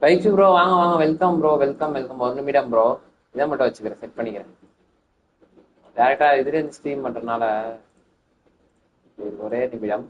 Bike bro வாங்க வாங்க welcome bro welcome welcome 1 நிமிடம் ப்ரோ. இதை மட்டும் வச்சுக்கிறேன் செட் பண்ணிக்கிறேன். டேரக்டா இதுல இருந்து ஸ்ட்ரீம் பண்றதுனால ஒரே நிமிடம்.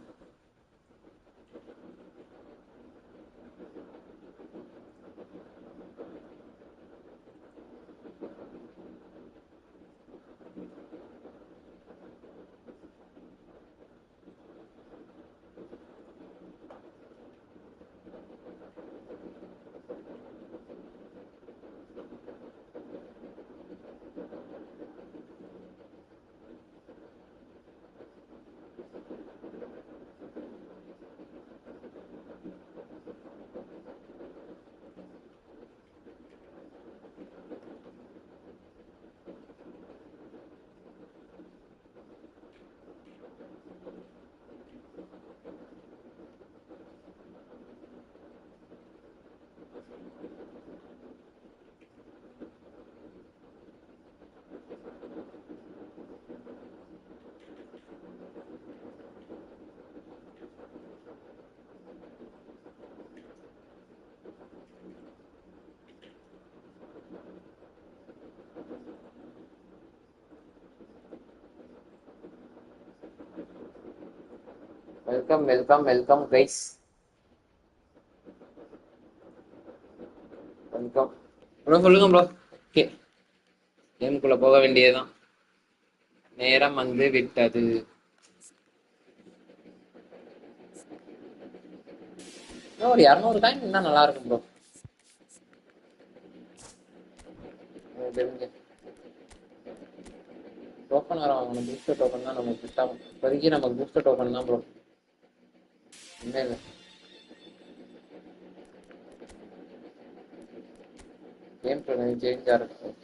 Welcome welcome welcome guys. Welcome bro. சொல்லுங்க ப்ரோ. ஓகே, கேமுக்குள்ள போக வேண்டியதுதான். நேரம் வந்து விட்டது. ஒரு 200 காயின் இருந்தா நல்லா இருக்கும் ப்ரோ. டோக்கன் வர வாங்கணும். பூஸ்டர் டோக்கன் தான் நமக்கு கிட்டாகும். இப்போதைக்கு நமக்கு பூஸ்டர் டோக்கன் தான் ப்ரோ. இல்லை இல்லை, கேம் சேஞ்சாக இருக்கும்.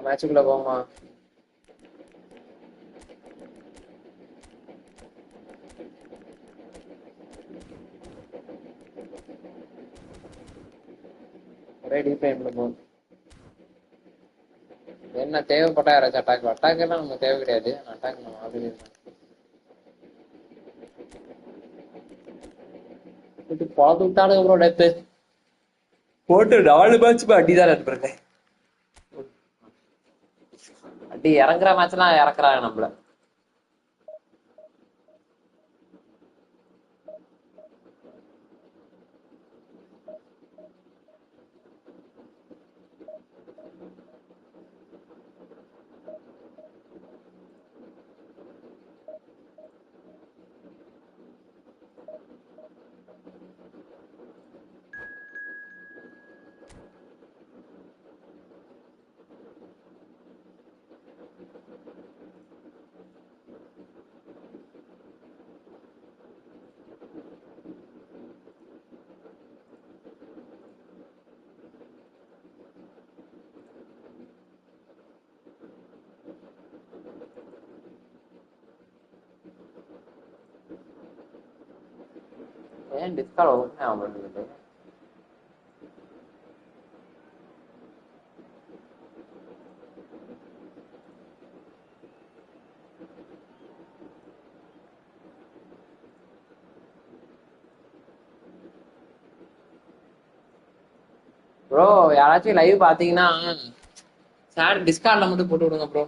மேட்சுக்குள்ள போமா? ஒரே டிஃபைன்ல போகும். என்ன தேவைப்பட்டா யாராச்சும் அட்டாக் அட்டாக் எல்லாம் நமக்கு தேவை கிடையாது. அட்டாக் நம்ம ஆல்ரெடி பார்த்து விட்டாலும் அப்புறம் டெத்து போட்டு 4 மேட்ச் அடிதான் இருப்பாங்க. அடி இறங்குற மேட்ச்லாம் இறக்குறாங்க நம்மள. ஏன் டிஸ்கால் ஓப்பன் ஆக மாட்டேங்குது? ப்ரோ யாராச்சும் லைவ் பாத்தீங்கன்னா சார் டிஸ்கார்ட்ல மட்டும் போட்டு விடுங்க bro.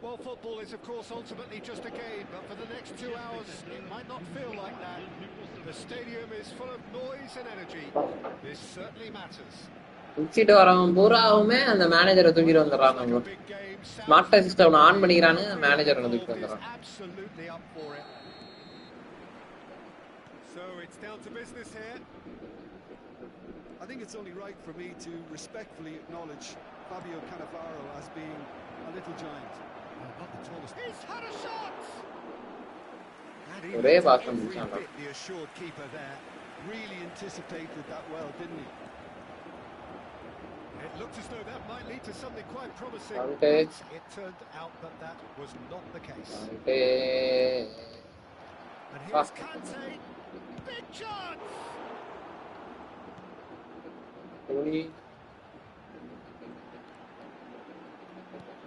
Well, football is, of course, ultimately just a game, but for the next 2 hours, it might not feel like that. The stadium is full of noise and energy. This certainly matters. குச்சிட்டு வரவன் பூராவுமே அந்த மேனேஜரை தூக்கிட்டு வந்துடுறாங்க. Smart system on பண்ணிக்கிறானு மேனேஜரை தூக்கிட்டு வந்துடுறான். So it's down to business here. I think it's only right for me to respectfully acknowledge Fabio Cannavaro as being a little giant. Not the tallest. He's had a shot! And he Every bit the assured keeper there. Really anticipated that well, didn't he? It looked as though that might lead to something quite promising. It turned out that that was not the case. And here's Kante. Big chance!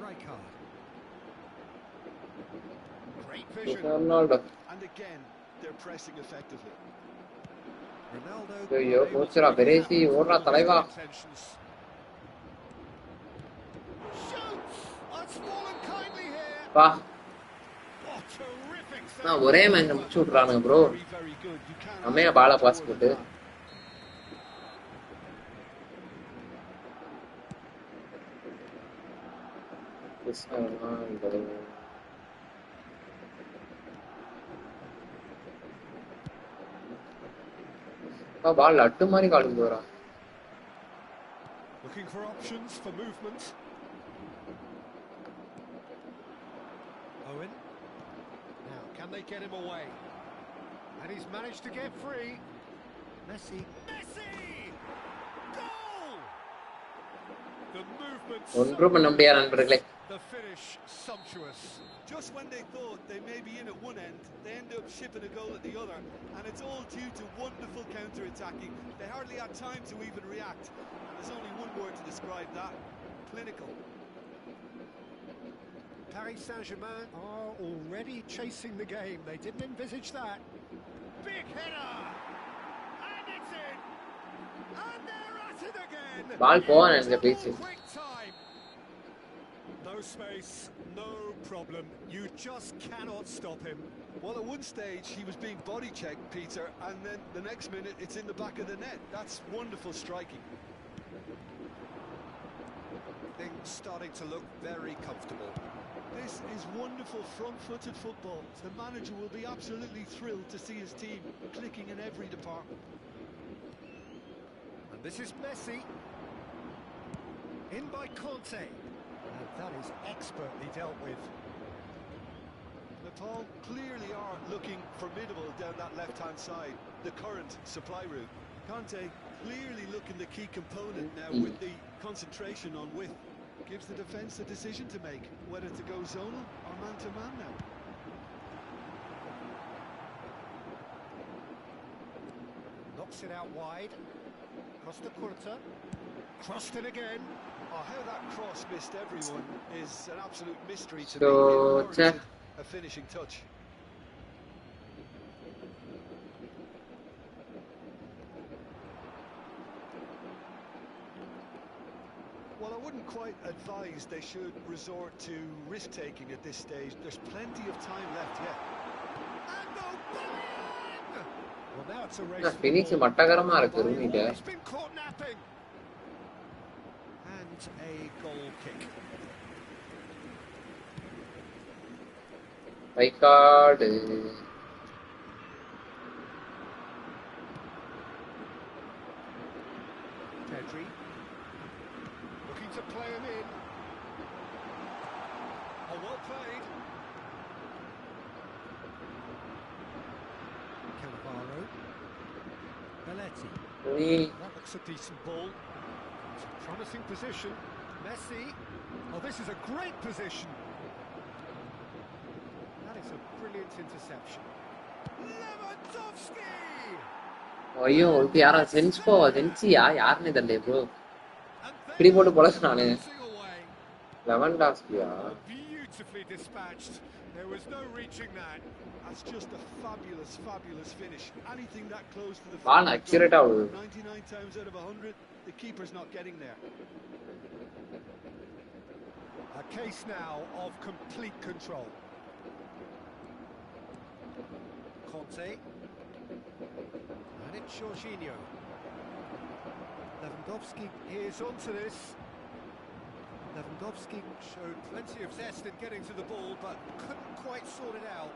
Rijkaard. Great vision. And again, they're pressing effectively. Ronaldo. Shoots! That's fallen kindly here. What terrific save. நான் ஒரே match முடிச்சு விட்றானுங்க bro. நம்ம பால pass போட்டு பால் at மாதிரி காலுக்கு வரா. Looking for options for movement. Owen. Now, can they get him away? And he's managed to get free. Messi. Goal! The movement. The finish sumptuous. Just when they thought they may be in at one end, they end up shipping a goal at the other, and it's all due to wonderful counter-attacking. They hardly had time to even react, and there's only one word to describe that: clinical. Paris Saint-Germain are already chasing the game. They didn't envisage that. Big header! And it's in! And they're at it again! Ball going in the pitch. Quick time! No space, no problem. You just cannot stop him. Well, at one stage he was being body checked, Peter, and then the next minute it's in the back of the net. That's wonderful striking. Things starting to look very comfortable. This is wonderful front-footed football. The manager will be absolutely thrilled to see his team clicking in every department. And this is Messi. In by Kante. And that is expertly dealt with. Nepal clearly are looking formidable down that left-hand side, the current supply route. Kante clearly looking the key component now with the concentration on width. Gives the defence a decision to make, whether to go zonal or man-to-man now. Knocks it out wide. Costa Curta. Crossed it again. Oh, how that cross missed everyone is an absolute mystery to me. It warranted a finishing touch. Well, I wouldn't quite advise they should resort to risk-taking at this stage. There's plenty of time left yet. And well, now it's a race. He's been caught napping. And a goal kick. Rijkaard. Pedri. Looking to play him in. Oh, well played. Cannavaro. Belletti. That looks a decent ball. It's a promising position. Messi. Oh, this is a great position. That is a brilliant interception. Lewandowski! ஐயோ உனக்கு யாரா சென்சியா யாருன்னு தெரியல bro. இப்படி போட்டு பொழச்சுனானே. லெவன்டாஸ்கியா? Beautifully dispatched. There was no reaching that. That's just a fabulous finish. Anything that close to the ball accurate ஆ விழுது. 99 times out of 100, the keeper's not getting there. A case now of complete control. Conte. And it's Jorginho. Lewandowski is onto this. Lewandowski showed plenty of zest in getting to the ball, but couldn't quite sort it out.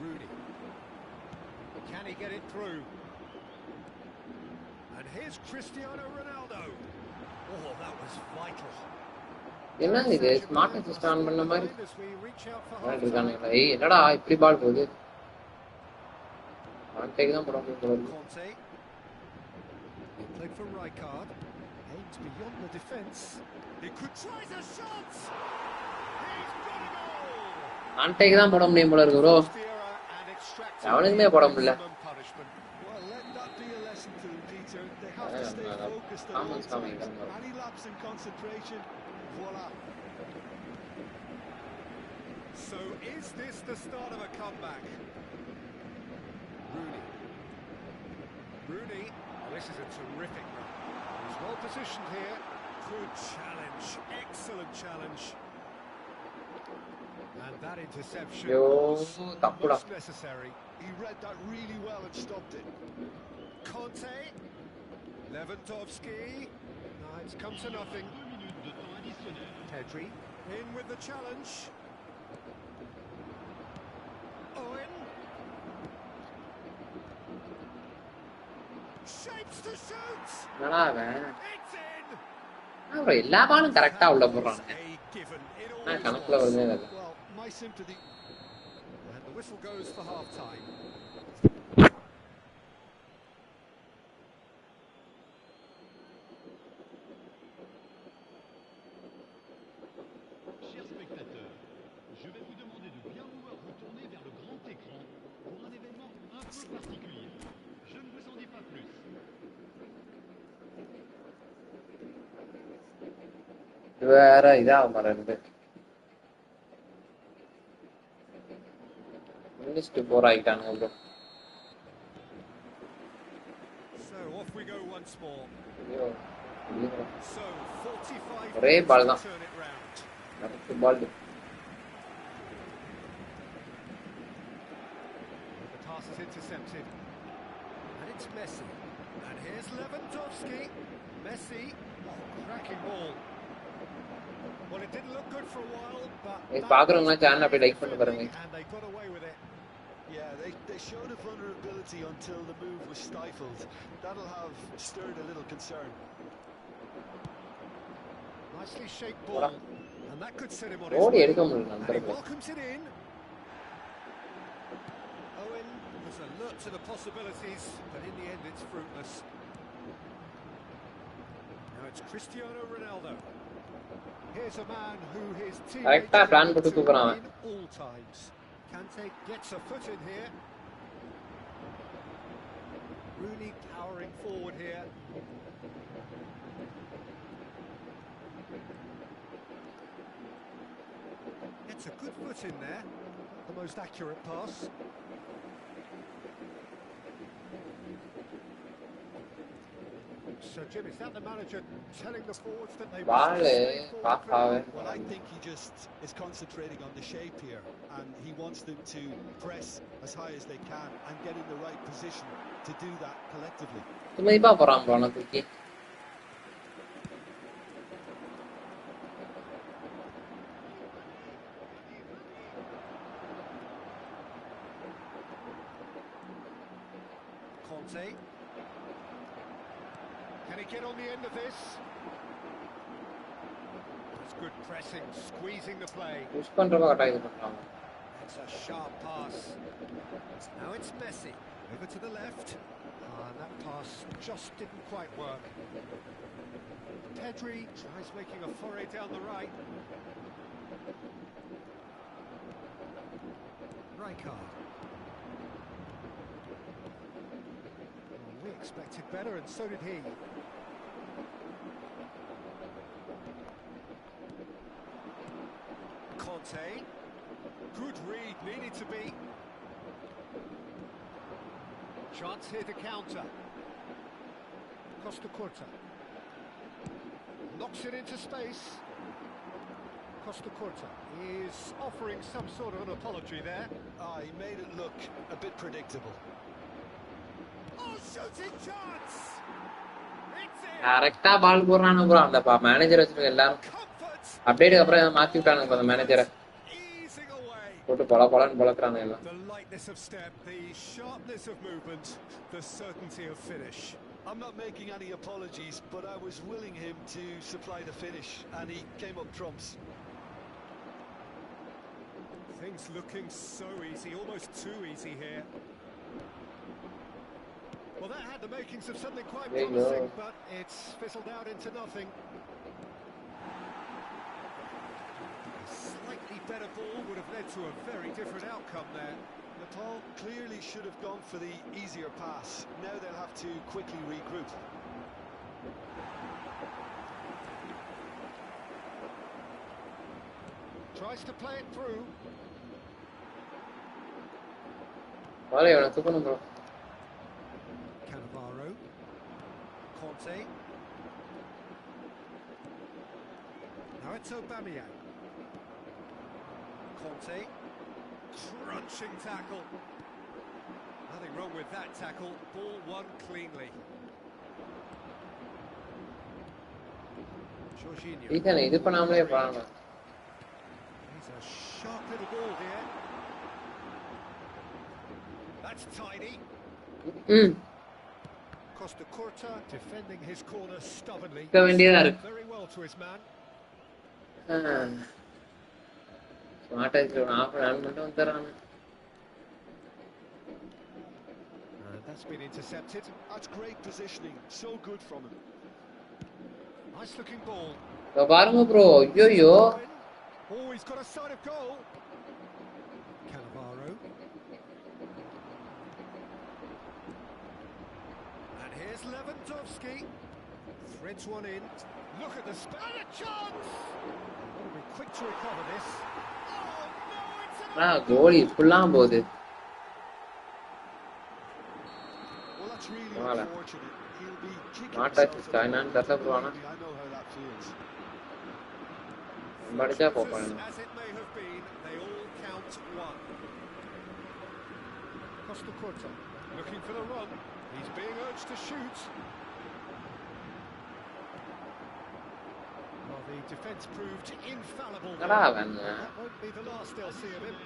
Rooney. Can he get it through? And here's Cristiano Ronaldo. Oh, that was vital. என்ன இது smart assist on பண்ண மாதிரி இருக்கானுங்களா? ஏய் என்னடா இப்படி பால் போகுது? Contact தான் போட முடியும். Conte. He played for Rijkaard. Aims beyond the defence. He could try a shot. He's got a goal. Contact தான் போட முடியும் போல இருக்கு ப்ரோ. அவனுக்குமே போட முடியல. Well, let that be a lesson to them, Peter. They have to stay focused at all times. Any lapse in concentration, voila. So is this the start of a comeback? Rooney. Rooney. Oh, this is a terrific run. He's well positioned here. Good challenge. Excellent challenge. And that interception was most necessary. He read that really well and stopped it. Conte. Lewandowski. No, it's come to nothing. Pedri. In with the challenge. Owen. Shapes to shoot. என்னடா அவன்? It's in. அவன் எல்லா பாலும் கரெக்டா உள்ள போறானே. A given in all நான் கணக்குல வருதே இல்ல. Well, my sympathy. And the whistle goes for half time. Chers spectateurs, je vais vous demander de bien vouloir vous tourner vers le grand écran pour un événement un peu particulier. Je ne vous en dis pas plus. வேற இதா மறந்து. மினிஸ்ட் போறாயிட்டானுங்க bro. So off we go once more. ஐயோ. So 45 ஒரே minutes ball to தான். turn it round. அடுத்த பால். The pass is intercepted. And it's Messi. And here's Lewandowski. Messi. Oh, cracking ball. Well, it didn't look good for a while, but பாக்குறவங்க channel அப்படியே like பண்ணி பாருங்க. and they got away with it. Yeah, they showed a vulnerability until the move was stifled. That'll have stirred a little concern. Nicely shaped ball. And that could set him on his ஓடி way. எடுக்க முடியல And he நண்பர்களே. welcomes it in. Owen was alert to the possibilities, but in the end it's fruitless. Now it's Cristiano Ronaldo. Here's a man who his teammates கரெக்ட்டா plan போட்டு to தூக்குறான். in all times. Kante gets a foot in here. Rooney powering forward here. Gets a good foot in there. The most accurate pass. So Jim, is that the manager telling the forwards that they Vale, must stay forward? Rafa. Well, I think he just is concentrating on the shape here, and he wants them to press as high as they can and get in the right position to do that collectively. சும்மா போறான் bro நான் தூக்கி. Conte. Can he get on the end of this? That's good pressing, squeezing the play. Push பண்றப்ப கரெக்டா இது பண்றாங்க. That's a sharp pass. Now it's Messi. Over to the left. And that pass just didn't quite work. Pedri tries making a foray down the right. Rijkaard. Well, we expected better, and so did he. Conte. Good read, needed to be. Chance here to counter. Costa Curta. Knocks it into space. Costa Curta is offering some sort of an apology there. He made it look a bit predictable. Oh, shooting chance! It's in! கரெக்டா பால் போடுறானு bro அந்த manager வச்சிருக்க எல்லாரும் Comfort! அப்டேட்டுக்கு அப்புறம் மாத்தி விட்டானுங்க அந்த மேனேஜரை Easing away. போட்டு பொலன்னு பொழக்கிறானுங்க எல்லாம். The lightness of step, the sharpness of movement, the certainty of finish. I'm not making any apologies, but I was willing him to supply the finish, and he came up trumps. Things looking so easy, almost too easy here. Well, that had the makings of something quite There you promising, go. but it's fizzled out into nothing. A slightly better ball would have led to a very different outcome there. Nepal clearly should have gone for the easier pass. Now they'll have to quickly regroup. Tries to play it through. பாலே இவனை தூக்கணும் bro. Cannavaro. Conte. Now it's Aubameyang. Conte. Crunching tackle. Nothing wrong with that tackle. Ball won cleanly. Jorginho. ஈசன் இது பண்ணாமலே போறாங்க. He's a sharp little ball here. That's tidy. Costa Curta defending his corner stubbornly. இருக்க வேண்டியதா இருக்கு. Very well to his man. ஸ்மார்ட்டா இருக்கு ஒரு half run மட்டும் வந்துறானே. That's been intercepted. That's great positioning. So good from him. Nice looking ball. இதோ பாருங்க bro. ஐயோ. Oh, he's got a sight of goal. Cannavaro. And here's Lewandowski. Threads one in. Look at the and a chance! Got to be quick to recover this. Oh no, it's an கோலி இப்படிலாம் போகுது. Well, that's really Voilà. unfortunate. He'll be kicking Smart-ஆ himself வச்சிருக்கா, என்னன்னு தெரியல bro ஆனா. I know how that feels. படிச்சா As போப்பாங்க. it may have been, they all count one. Costa Curta looking for the run. He's being urged to shoot. Well, the defence proved infallible there. என்னடா அவன்? That won't be the last they'll see of him.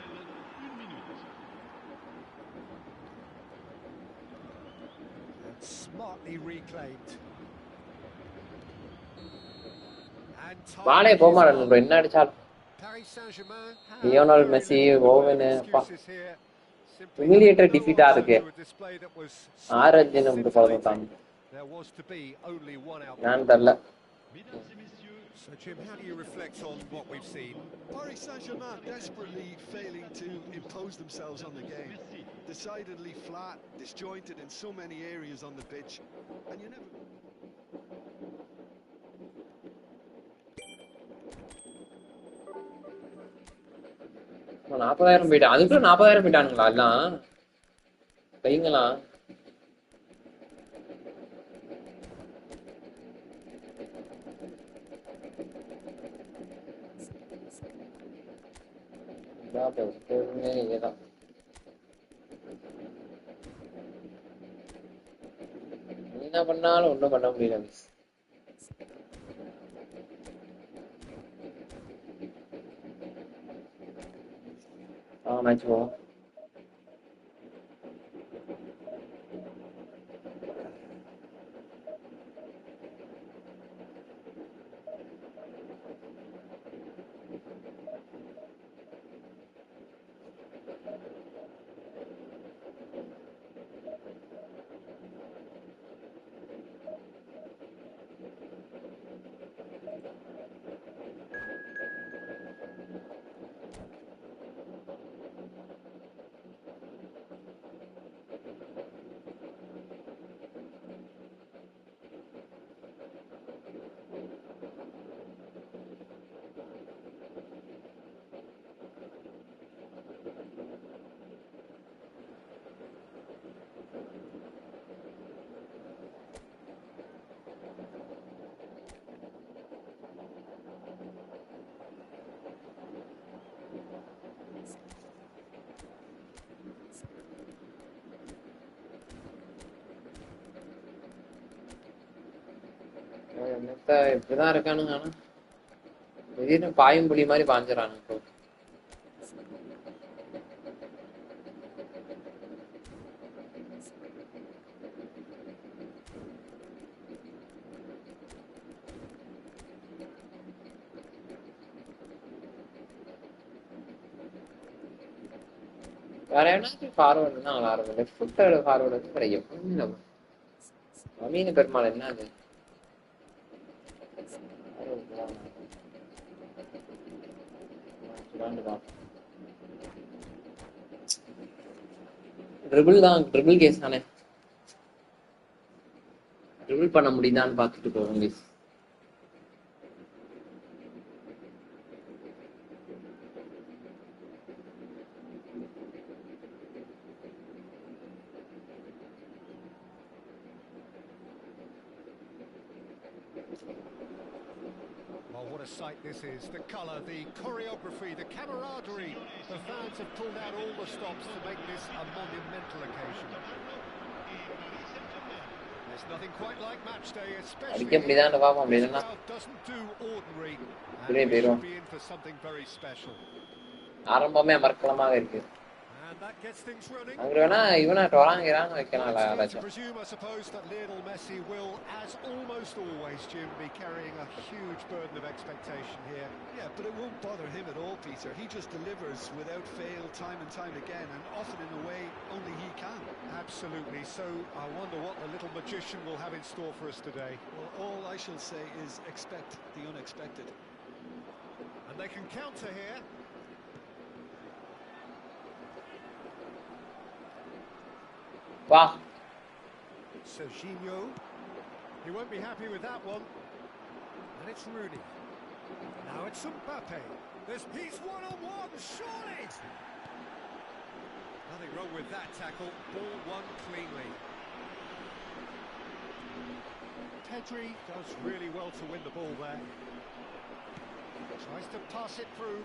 And smartly reclaimed. And time வாளே is போக மாட்டானு on. Bro என்ன அடிச்சாலும். Paris Saint-Germain have Lionel very Messi, little Owen, excuses here. Simply humiliated no defeat-ஆ answer இருக்கு. to a display that was orange நம்ம scintillating. பழக்கம். There was to be only one outcome. நான் தெரியல. So Jim, how do you reflect on what we've seen? Paris Saint-Germain desperately failing to impose themselves on the game. Decidedly flat, disjointed in so many areas on the pitch. And you never... இப்போ 40,000 போயிட்டு அதுக்குள்ள 40,000 போயிட்டானுங்களா எல்லாம் பையங்களா? இதுதான் என்ன பண்ணாலும் ஒன்றும் பண்ண முடியல மிஸ். மேட்ச் போவோம். என்னத்த இப்படிதான் இருக்கானுங்க. ஆனா திடீர்னு பாயும் புலி மாதிரி பாஞ்சிடறானுங்க இப்போ. வேற எவனாச்சும் ஃபார்வர்டு தான் நல்லா இருக்கும். லெஃப்ட் ஃபுட்டோட ஃபார்வர்டு வந்து வேற எப்படி நம்ம அமீன பெருமாள் என்ன அது ட்ரிபிள் தான், ட்ரிபிள் கேஸ் தானே. ட்ரிபிள் பண்ண முடியுதான்னு பார்த்துட்டு போவோம் case. Well, what a sight this is. The colour, the choreography, the camaraderie. The fans have pulled out all the stops to make this a monumental occasion. There's nothing quite like match day, especially அடிக்க முடியுதான்னு பார்ப்போம். அப்படி இல்லைன்னா doesn't do ordinary. இப்படியே And we போயிடும். should be in for something very special. ஆரம்பமே அமர்க்கலமாக இருக்கு. And that gets things running. அங்க வேணா இவனா டொராங்கிறான்னு வைக்கலாம்ல To யாராச்சும். presume, I suppose, that Lionel Messi will, as almost always, Jim, be carrying a huge burden of expectation here. Yeah, but it won't bother him at all, Peter. He just delivers without fail time and time again, and often in a way only he can. Absolutely. So I wonder what the little magician will have in store for us today. Well, all I shall say is expect the unexpected. And they can counter here. வா. Serginho. He won't be happy with that one. And it's Rooney. Now it's Mbappe. He's one-on-one, surely! Nothing wrong with that tackle. Ball won cleanly. Pedri does really well to win the ball there. Tries to pass it through.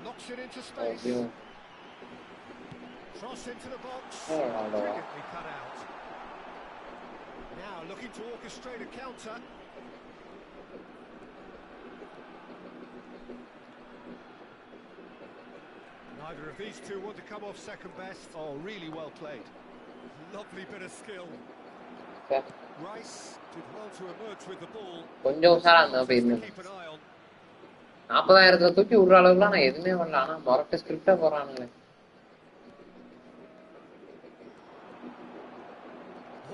Knocks it into space. Cross into the box. Brilliantly cut out. Now looking to orchestrate a counter. Neither of these two want to come off second best. Oh, really well played. Lovely bit of skill. Rice did well to emerge with the ball. கொஞ்சம் உஷாரா இருந்தா Just to போயிருந்தேன். keep an eye on. 40,000 தூக்கி விடுற அளவுக்குலாம் நான் எதுவுமே பண்ணல. ஆனா மொரட்ட ஸ்கிரிப்டா போறானுங்களே.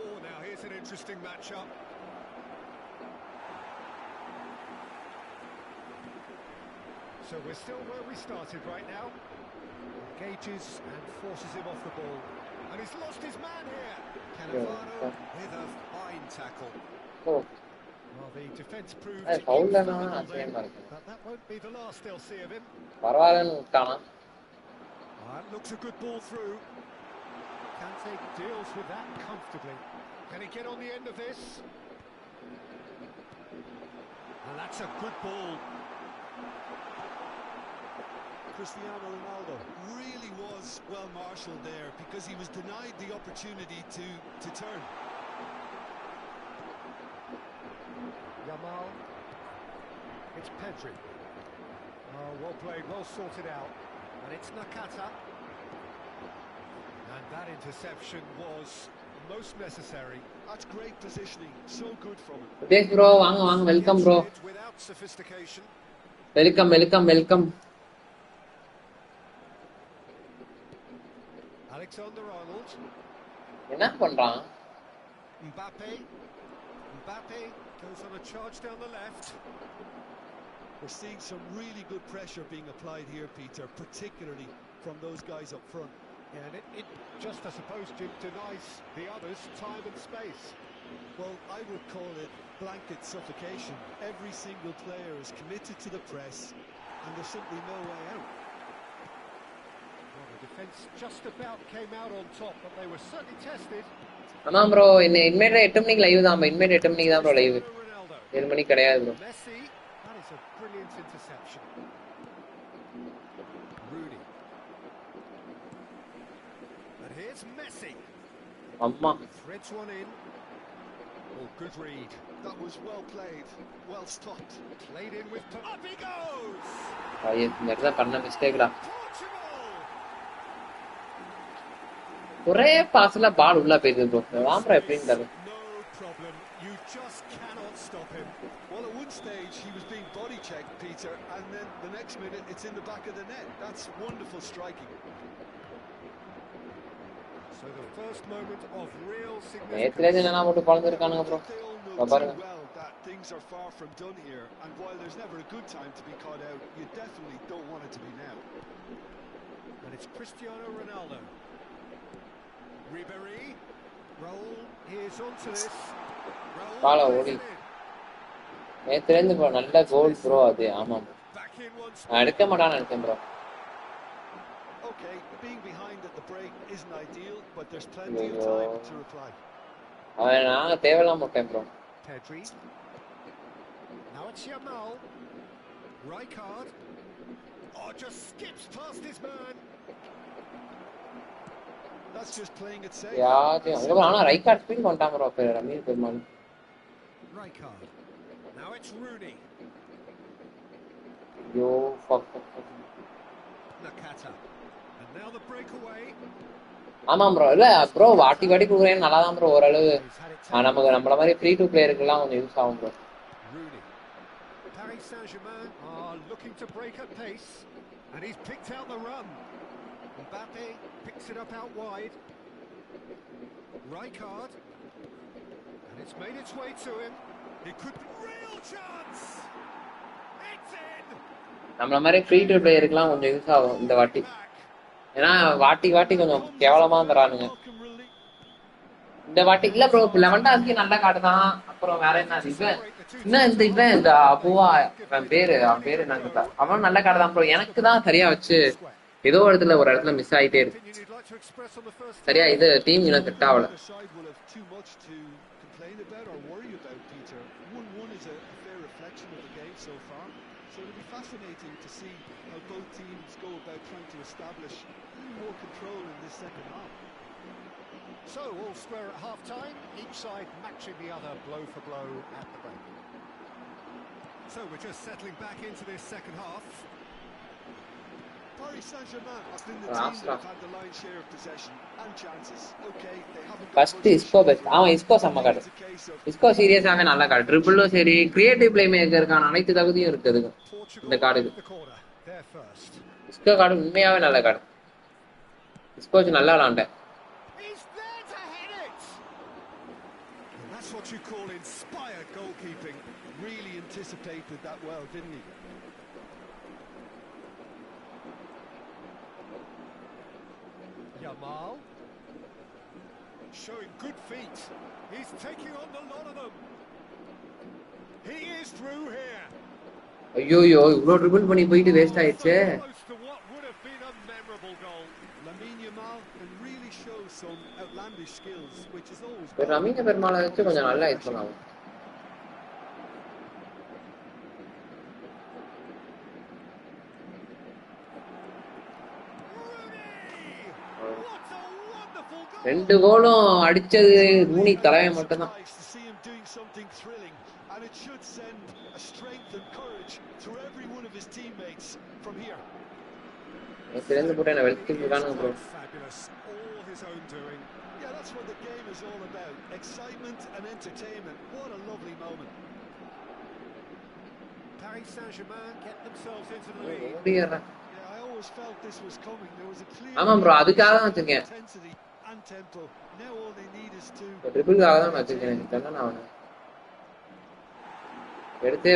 Oh, now here's an interesting matchup. So we're still where we started right now. Engages and forces him off the ball. And he's lost his man here. Cannavaro with a fine tackle. Oh, Well, the defence proved அது foul தானா? infallible ஆச்சரியமா then, இருக்கு. but that won't be the last they'll see of him. பரவாயில்லன்னு விட்டானா? That looks a good ball through. Kante deals with that comfortably. Can he get on the end of this? And that's a good ball. Cristiano Ronaldo really was well marshalled there because he was denied the opportunity to turn. Yamal. It's Pedri. Oh, well played, well sorted out. And it's Nakata. And that interception was most necessary. That's great positioning, so good from him. Udesh bro வாங்க வாங்க, welcome bro. Gets it without sophistication. Welcome welcome welcome. Alexander-Arnold. என்ன பண்றான்? Mbappe. Mbappe goes on a charge down the left. We're seeing some really good pressure being applied here, Peter, particularly from those guys up front. Yeah, and it just, I suppose, denies the others time and space. Well, I would call it blanket suffocation. Every single player is committed to the press, and there's simply no way out. Well, the defence just about came out on top, but they were certainly tested. ஆமா bro, இனிமேல் 8 மணிக்கு live தான். இனிமேல் 8 மணிக்கு தான் bro live. Ronaldo. 7 மணிக்கு கிடையாது bro. Messi, that is a brilliant interception. Rooney. And here's It's Messi. அம்மா Threads one in. Oh, good read. That was well played, well stopped. Played in with... Up he goes! இந்த இடத்துல பண்ண மிஸ்டேக்டா. Portugal! ஒரே பாஸ்ல பால் உள்ள போயிடுது bro. வாம்பரா எப்படின்னு தெரியல. No problem. You just cannot stop him. Well, at one stage he was being body checked, Peter, and then the next minute it's in the back of the net. That's wonderful striking. So the first moment of real நேத்துல significance. என்னன்னா போட்டு பழந்திருக்கானுங்க bro. They all know பாருங்க. too well that things are far from done here, and while there's never a good time to be caught out, you definitely don't want it to be now. And it's Cristiano Ronaldo. Ribéry. Raul, here's onto this. Raul Follow, plays Woody. it in. நேத்துல இருந்து bro நல்ல கோல் bro அது. ஆமா bro. Back in once நான் எடுக்க மாட்டான்னு நினைச்சேன் bro. Okay, being behind at the break isn't ideal, but there's plenty of time to reply. அவன் நாங்க தேவையில்லாம போட்டேன் bro. Pedri. Now it's Yamal. Rijkaard. Oh, just skips past his man. That's just playing it safe. யாரு அங்க ஆனா Rijkaard speed கொண்டாங்க bro ரமீர் Perumal. Rijkaard. Now it's Rooney. Yo fuck. Nakata. And now the breakaway. ஆமா bro இல்ல bro வாட்டி வாட்டி குடுக்குறேன் நல்லா தான் ப்ரோ ஓரளவு. He's had it taken. நமக்கு நம்மள மாதிரி ஃப்ரீ டு பிளேயருக்குலாம் கொஞ்சம் யூஸ் ஆகும் bro. Rooney. Paris Saint-Germain are looking to break at pace. And he's picked out the run. Mbappe picks it up out wide. Rijkaard. And it's made its way to him. It could be real chance. It's in. நம்மள மாதிரி free to பிளேயருக்குலாம் கொஞ்சம் use ஆகும் இந்த வாட்டி. ஏன்னா வாட்டி வாட்டி கொஞ்சம் கேவலமா தரானுங்க. இந்த வாட்டி இல்ல ப்ரோ லெவன்டாஸ்கி நல்ல கார்டு தான். அப்புறம் வேற என்ன இவன் இன்னும் இவன் இந்த அபுவா அவன் பேரு என்ன அவன் நல்ல கார்டு தான் ப்ரோ. எனக்கு தான் சரியா வச்சு ஏதோ ஒரு இடத்துல மிஸ் ஆயிட்டே இருக்கு. சரியா இது டீம் இன்னும் செட் ஆகல. So it'll be fascinating to see how both teams go about trying to establish more control in this second half. So all square at half-time, each side matching the other blow for blow at the break. So we're just settling back into this second half. Paris Saint-Germain have been the team that have had the lion's share of possession and chances. Okay, they haven't got first இஸ்கோ best. அவன் இஸ்கோ செம்ம card. இஸ்கோ சீரியஸாவே நல்ல card. ட்ரிபிளும் சரி creative play மேக்கருக்கான அனைத்து தகுதியும் இருக்குது இந்த கார்டுக்கு. இஸ்கோ card உண்மையாவே நல்ல கார்டு. இஸ்கோ நல்லா விளாண்டேன். That's what you call inspired goalkeeping. Really anticipated that well, didn't he? Yamal showing good feet. He's taking on the lot of them. He is through here. ஐயோ இவ்ளோ ட்ரிபிள் பண்ணி போயிட்டு வேஸ்ட் ஆயிடுச்சே. Close to what would have been a memorable goal. Lamine Yamal can really show some outlandish skills, which is always. ரமீர் பெருமாளை வச்சு கொஞ்சம் நல்லா use பண்ணாங்க. ரெண்டு கோலும் அடிச்சது ரூனி தலைமை மட்டும்தான். நேத்து போட்டு என்ன வெளுத்துட்டு இருக்கானுங்க bro. Yeah, that's what the game is all about. Excitement and entertainment. What a lovely moment. Paris Saint-Germain get themselves into the lead. ஓடியறா. Yeah, I always felt this was coming. There was a clear ஆமா bro அதுக்காக தான் வச்சிருக்கேன். intensity and tempo. Now all they need is to ட்ரிபிளுக்காக தான் வச்சிருக்கேன். எனக்கு தெரியல அவனை எடுத்து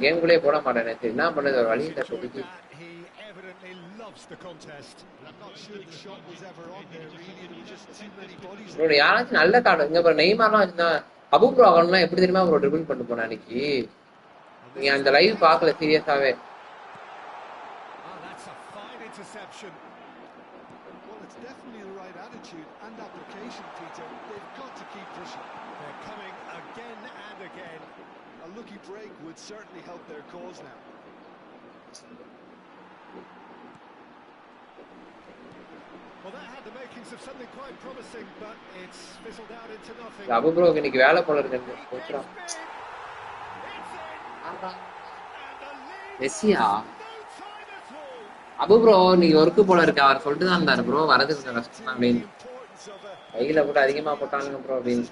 கேமுக்குள்ளே போட மாட்டேன். நேத்து என்ன பண்ணது ஒரு வழி இல்ல இப்போதைக்கு. He evidently loves the contest. I'm not sure the shot was ever on there really. There were just too many bodies. Bro யாராச்சும் நல்ல கார்டு இங்க ப்ரோ நெய்மார்லாம் வச்சிருந்தா அபு ப்ரோ அவன்லாம் எப்படி தெரியுமா ப்ரோ ட்ரிபிள் பண்ணிட்டு போனா அன்னைக்கு. நீ அந்த லைவ் பார்க்கல சீரியஸாவே. That's a fine interception. Well, it's definitely the right attitude and application, Peter. They've got to keep pushing. They're coming again and again. A lucky break would certainly help their cause now. Well, that had the makings of something quite promising, but it's fizzled out into nothing. Abu bro இன்னைக்கு வேலை போல இருக்கு He gets போச்சுடா. big. It's in. And the lead Messiah goes no time at all. Abu bro நீங்க work போல இருக்கு அவர் சொல்லிட்டு தான் இருந்தாரு ப்ரோ வரது கொஞ்சம் கஷ்டம் தான் அப்படின்னு கையில போட்டு அதிகமா போட்டானுங்க ப்ரோ அப்படின்னு.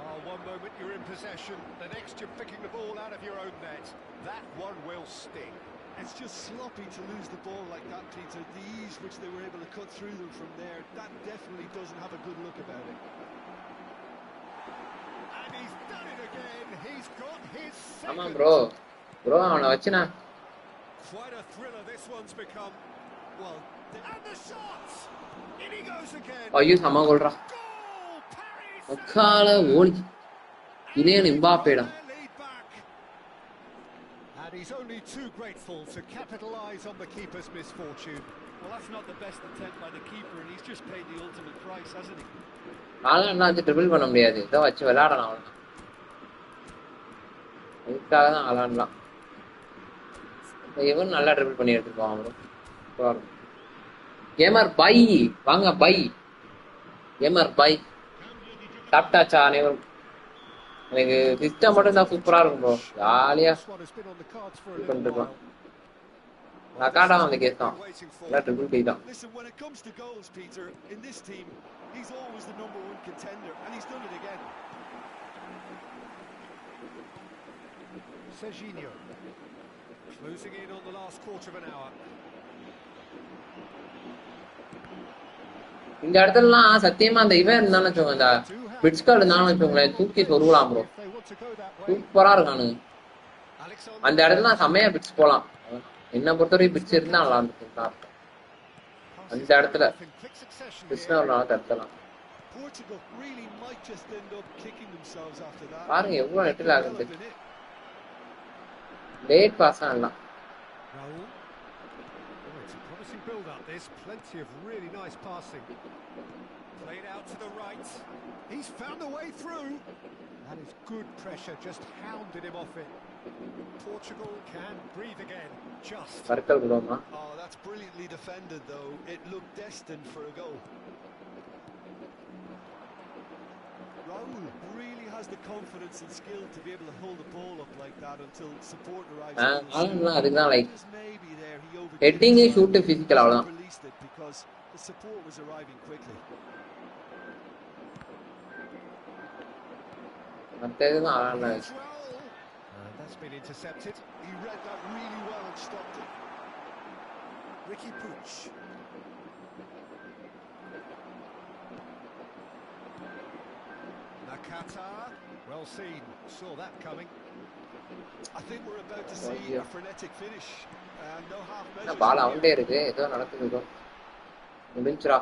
Oh, one moment you're in possession, the next you're picking the ball out of your own net. That one will sting. It's just sloppy to lose the ball like that, Peter. The ease which they were able to cut through them from there, that definitely doesn't have a good look about it. And he's done it again. He's got his ஆமா second. Bro bro அவனை வச்சுனா Quite a thriller this one's become. Well, and the shots. In he goes again. ஐயோ சம கோல்ரா Goal! Paris. ஒக்கால ஓடி Kylian எம்பாப்பேடா. And he's only too grateful to capitalise on the keeper's misfortune. Well, that's not the best attempt by the keeper, and he's just paid the ultimate price, hasn't he? ஆளாண்டா வச்சு triple பண்ண முடியாது இதை வச்சு விளையாடலாம் அவ்வளோதான் இதுக்காக தான் ஆளாண்டலாம். இவன் நல்லா ட்ரிபிள் பண்ணி எடுத்துருப்பான் ப்ரோ. கேமர் பை வாங்க பை கேமர் பை சாப்பிட்டாச்சா அனைவரும். எனக்கு சிஸ்டம் மட்டும் தான் சூப்பரா இருக்கும் ப்ரோ ஜாலியா பண்ணிருக்கலாம். நக்காடா அந்த கேஸ் தான் எல்லாம் ட்ரிபிள் கை தான். Listen, when it comes to goals, Peter, in this team, he's always the number one contender, and he's done it again. Serginho closing in on the last quarter of an hour. இந்த இடத்துலலாம் சத்தியமா அந்த இவன் இருந்தான்னு வச்சுக்கோங்க இந்த bits card இருந்தாலும் வச்சுக்கோங்களேன் தூக்கி சொருகலாம் ப்ரோ சூப்பரா இருக்கானுங்க. அந்த இடத்துல செம்மையா பிட்ஸ் போலாம். என்ன பொறுத்தவரைக்கும் பிட்ஸ் இருந்தா நல்லா இருக்கும். அந்த இடத்துல பிட்ஸ் ஒரு நாள் தடுத்தலாம். பாருங்க எவ்வளவு நெட்டில் ஆகுது. லேட் பாஸ் ஆகலாம். It's a promising build-up. There's plenty of really nice passing. Played out to the right. He's found a way through. That is good pressure, just hounded him off it. Portugal can breathe again. Just. Circle Roma. Oh, that's brilliantly defended, though. It looked destined for a goal. Raul really has the confidence and skill to be able to hold the ball up like that until support arrives. அதுதான் like heading shoot physical அவ்வளவுதான். Released it because the support was arriving quickly. மத்ததுதான் ஆளல. That's been intercepted. He read that really well and stopped it. Ricky Puig. Nakata, well seen, saw that coming. I think we're about to see a frenetic finish. No half measures. பால் அவுண்டே இருக்கு ஏதோ நடக்குது bro. முடிஞ்சுடா.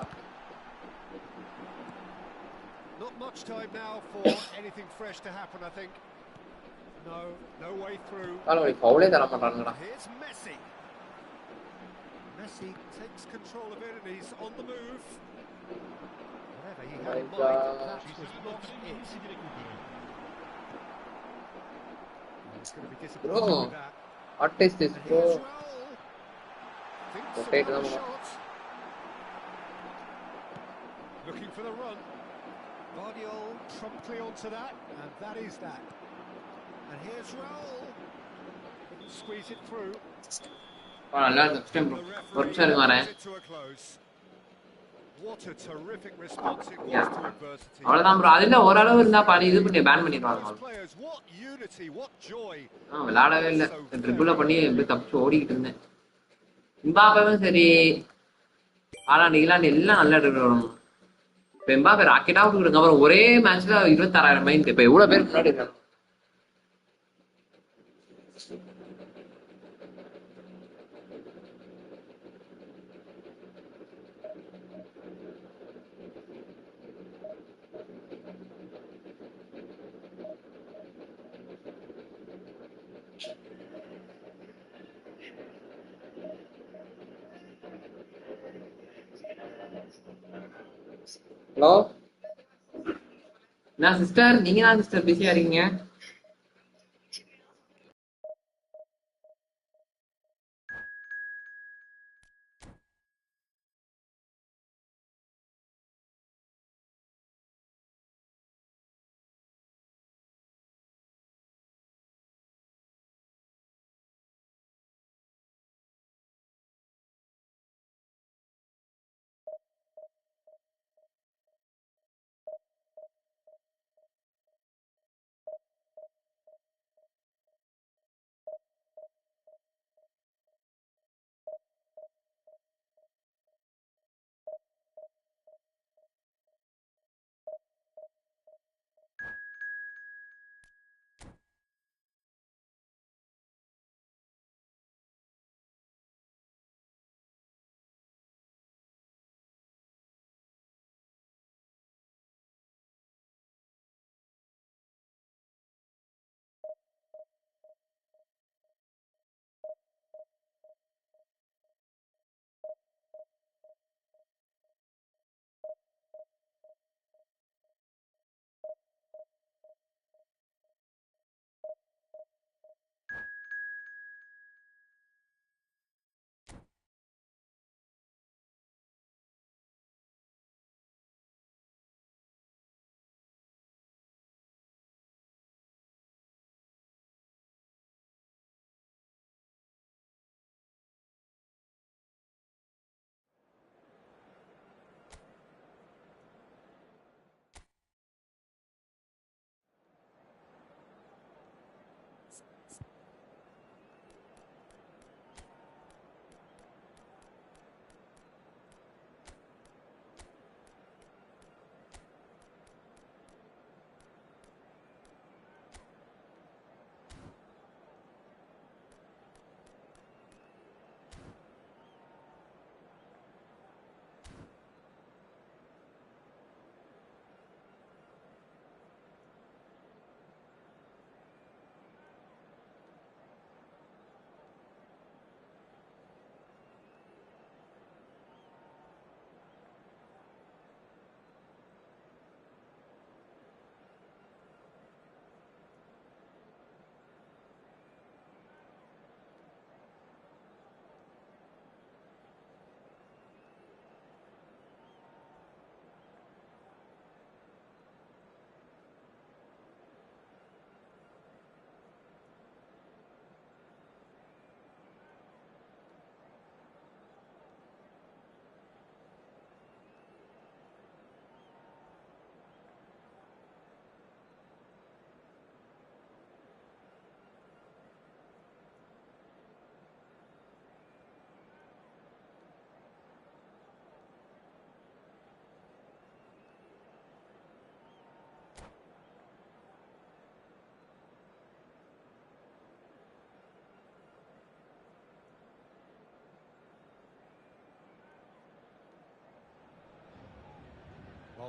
Not much time now for anything fresh to happen, I think. No way through. பால் ஃபவுலே தர மாட்டானுங்கடா. Here's Messi. Messi takes control of it and he's on the move. Whatever he had in mind, that was not it. He's going to be disappointed with that. What is this, bro? Rotate them. Looking for the run. Guardiola promptly onto that, and that is that. And here's Raul. Couldn't squeeze it through. What a terrific response it was to adversity. அவ்வளவுதான் bro. அதுல ஓரளவு இருந்தா பாதி இது பண்ணி pan பண்ணிடுவாங்க. What unity, what joy. விளையாடவே இல்ல. Triple பண்ணி எப்படி தப்பிச்சு ஓடிக்கிட்டு இருந்தேன். எம்பாப்பேவும் சரி ஹாலாண்ட் ஈலாண்ட் எல்லாம் நல்லா ட்ரிபிள் பண்ணணும். இப்ப எம்பாப்பே ராக்கெட்டா விட்டுருங்க. அப்புறம் ஒரே மேட்ச்ல 26,000 மைண்ட். இப்ப எவ்வளவு பேர் முன்னாடி இருக்காங்க. ஹலோ நான் சிஸ்டர் நீங்க தான் சிஸ்டர் பிஸியா இருக்கீங்க.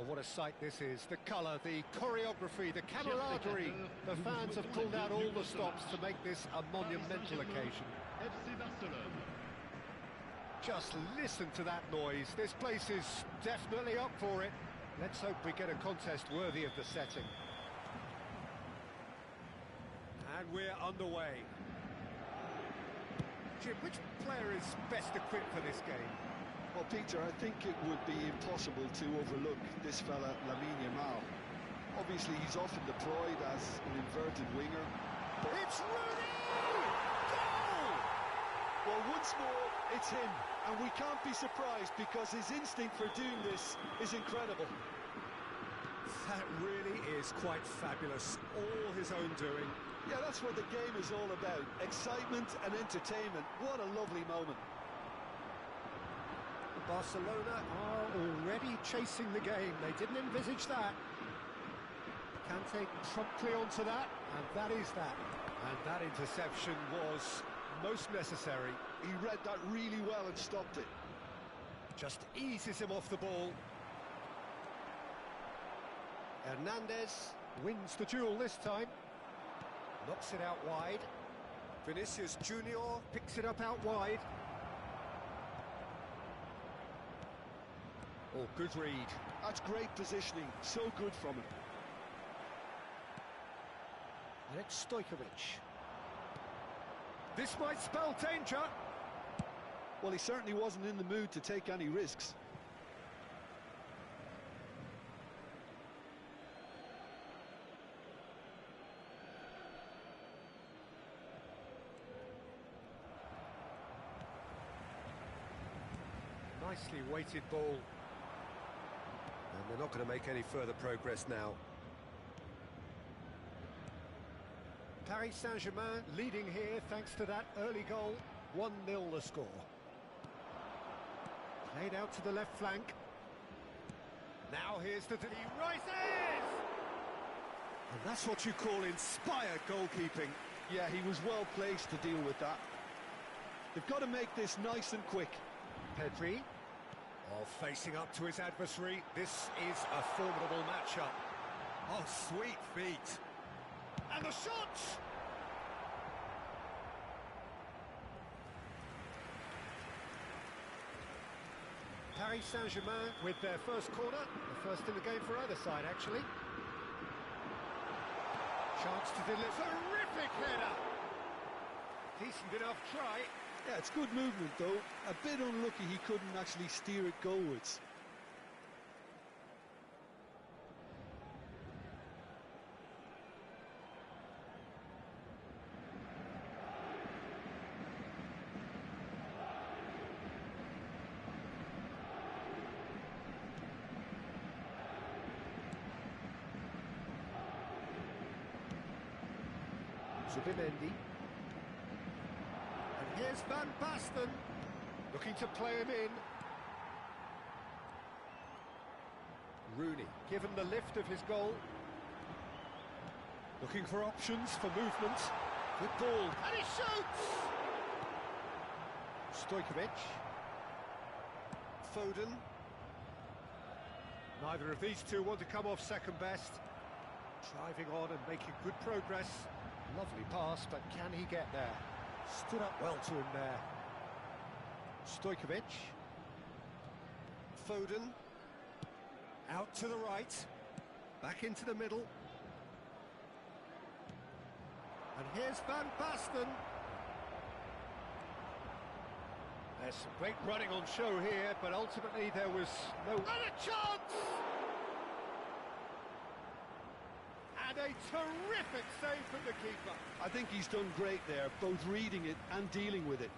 Well, what a sight this is. The colour, the choreography, the camaraderie. The fans have pulled out all the stops to make this a monumental occasion. FC Barcelone. Just listen to that noise. This place is definitely up for it. Let's hope we get a contest worthy of the setting. And we're underway. Jim, which player is best equipped for this game? Well, Peter, I think it would be impossible to overlook this fella, Lamine Yamal. Obviously, he's often deployed as an inverted winger. But It's Rooney! Goal! well, once more, it's him. And we can't be surprised because his instinct for doing this is incredible. That really is quite fabulous. All his own doing. Yeah, that's what the game is all about. Excitement and entertainment. What a lovely moment. Barcelona are already chasing the game. They didn't envisage that. Kante promptly onto that, and that is that. And that interception was most necessary. He read that really well and stopped it. Just eases him off the ball. Hernandez wins the duel this time. Knocks it out wide. Vinicius Junior picks it up out wide. Oh, good read. That's great positioning. So good from him. And it's Stojkovic. This might spell danger. Well, he certainly wasn't in the mood to take any risks. Nicely weighted ball. And they're not going to make any further progress now. Paris Saint-Germain leading here thanks to that early goal. 1-0 the score. Played out to the left flank. Now here's the... He rises! And that's what you call inspired goalkeeping. Yeah, he was well placed to deal with that. They've got to make this nice and quick. Pedri. Oh, facing up to his adversary. This is a formidable matchup. Oh, sweet feet. And the shot! Paris Saint-Germain with their first corner. The first in the game for either side, actually. Chance to deliver. Terrific header! Decent enough try. Yeah, it's good movement, though. A bit unlucky he couldn't actually steer it goalwards. Zubimendi. And here's Van Basten, looking to play him in. Rooney, given the lift of his goal. Looking for options for movement. Good ball, and he shoots! Stojkovic. Foden. Neither of these two want to come off second best. Driving on and making good progress. Lovely pass, but can he get there? Stood up well to him there. Stojkovic. Foden. Out to the right. Back into the middle. And here's Van Basten. There's some great running on show here, but ultimately there was no... And a chance! And a terrific save from the keeper. I think he's done great there, both reading it and dealing with it.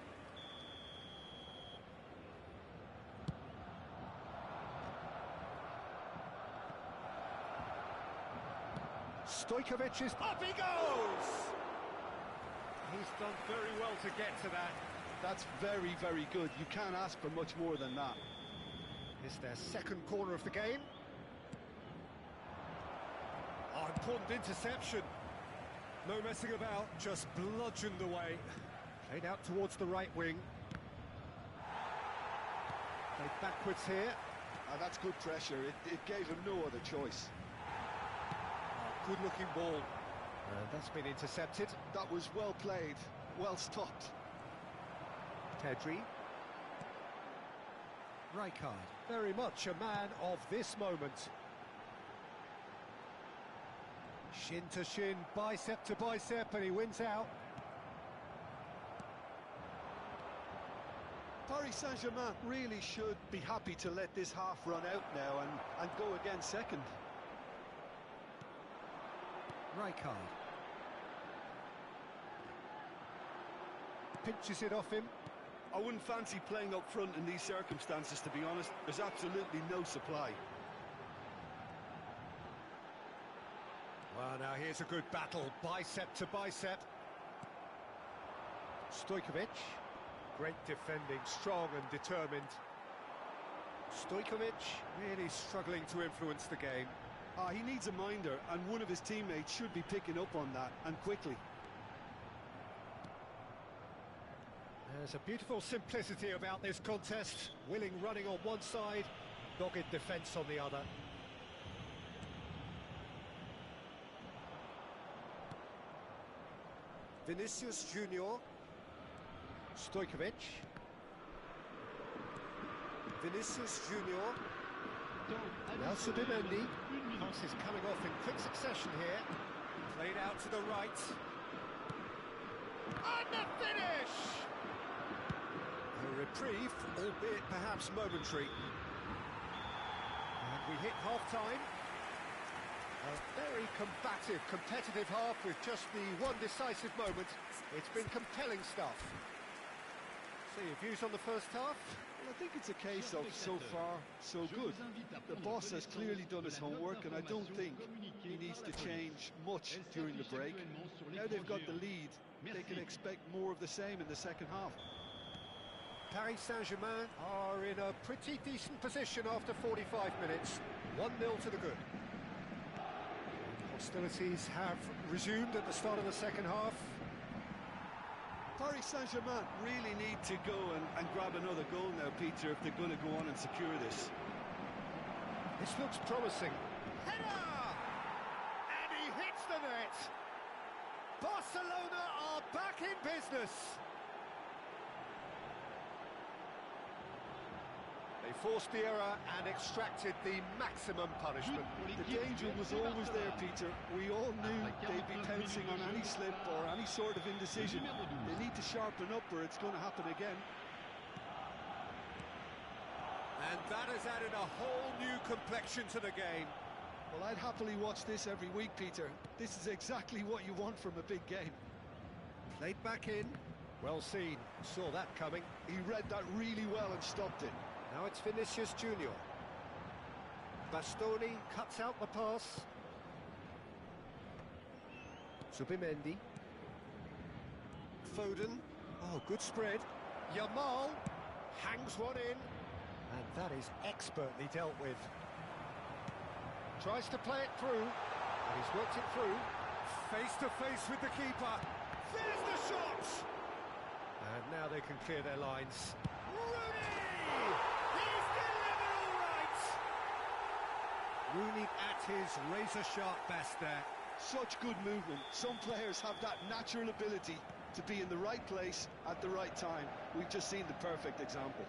Stojkovic is... Up he goes! He's done very well to get to that. That's very, very good. You can't ask for much more than that. It's their second corner of the game. Oh, important interception. No messing about, just bludgeoned away. Played out towards the right wing. Played backwards here. And that's good pressure. It gave him no other choice. Good-looking ball. And that's been intercepted. That was well played, well stopped. Pedri. Rijkaard, very much a man of this moment. Shin to shin, bicep to bicep, and he wins out. Paris Saint-Germain really should be happy to let this half run out now and go again second. Rijkaard. Pinches it off him. I wouldn't fancy playing up front in these circumstances, to be honest. There's absolutely no supply. Well, now here's a good battle, bicep to bicep. Stojkovic, great defending, strong and determined. Stojkovic really struggling to influence the game. He needs a minder, and one of his teammates should be picking up on that, and quickly. There's a beautiful simplicity about this contest. Willing running on one side, dogged defence on the other. Vinicius Junior. Stojkovic. Vinicius Junior. Now Subimendi. Pass is coming off in quick succession here. Played out to the right. And the finish! A reprieve, albeit perhaps momentary. And we hit half-time. A very combative, competitive half with just the one decisive moment. It's been compelling stuff. So your views on the first half? Well, I think it's a case of so far, so good. The boss has clearly done his homework, and I don't think he needs to change much during the break. Now they've got the lead, they can expect more of the same in the second half. Paris Saint-Germain are in a pretty decent position after 45 minutes. 1-0 to the good. Hostilities have resumed at the start of the second half. Paris Saint-Germain really need to go and grab another goal now, Peter, if they're going to go on and secure this. This looks promising. Header! And he hits the net! Barcelona are back in business! They forced the error and extracted the maximum punishment. The danger was always there, Peter. We all knew they'd be pouncing on any slip or any sort of indecision. They need to sharpen up or it's going to happen again. And that has added a whole new complexion to the game. Well, I'd happily watch this every week, Peter. This is exactly what you want from a big game. Played back in. Well seen. Saw that coming. He read that really well and stopped it. Now it's Vinicius Junior. Bastoni cuts out the pass. Subimendi. Foden. Oh, good spread. Yamal hangs one in. And that is expertly dealt with. Tries to play it through. And he's worked it through. Face to face with the keeper. There's the shot! And now they can clear their lines. Rooney! Rooney at his razor-sharp best there. Such good movement. Some players have that natural ability to be in the right place at the right time. We've just seen the perfect example.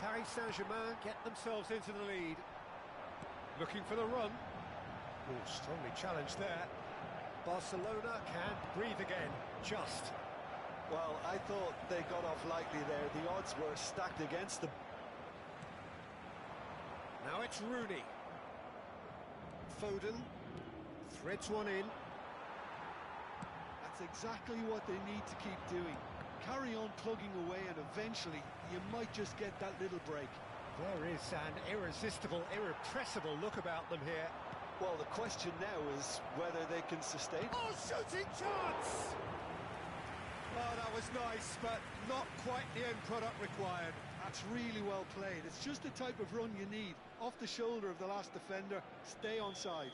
Paris Saint-Germain get themselves into the lead. Looking for the run. Oh, strongly challenged there. Barcelona can breathe again, just. Well, I thought they got off lightly there. The odds were stacked against them. Now it's Rooney. Foden threads one in. That's exactly what they need to keep doing. Carry on plugging away and eventually you might just get that little break. There is an irresistible, irrepressible look about them here. Well, the question now is whether they can sustain. Oh, shooting chance! Oh, that was nice, but not quite the end product required. That's really well played. It's just the type of run you need. Off the shoulder of the last defender, stay onside.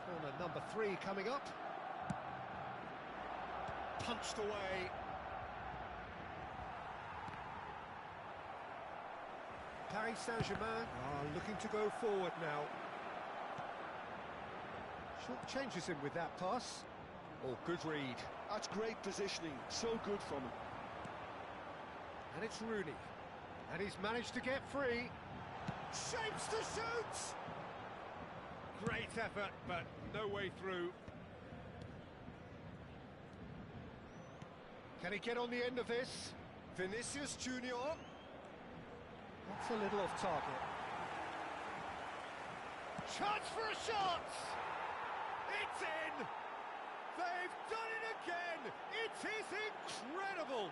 Corner number 3 coming up. Punched away. Paris Saint-Germain are looking to go forward now. Short changes him with that pass. Oh, good read. That's great positioning, so good from him. And it's Rooney. And he's managed to get free. Shapes to shoot! Great effort, but no way through. Can he get on the end of this? Vinicius Junior. That's a little off target. Chance for a shot! It's in! They've done it again! It is incredible!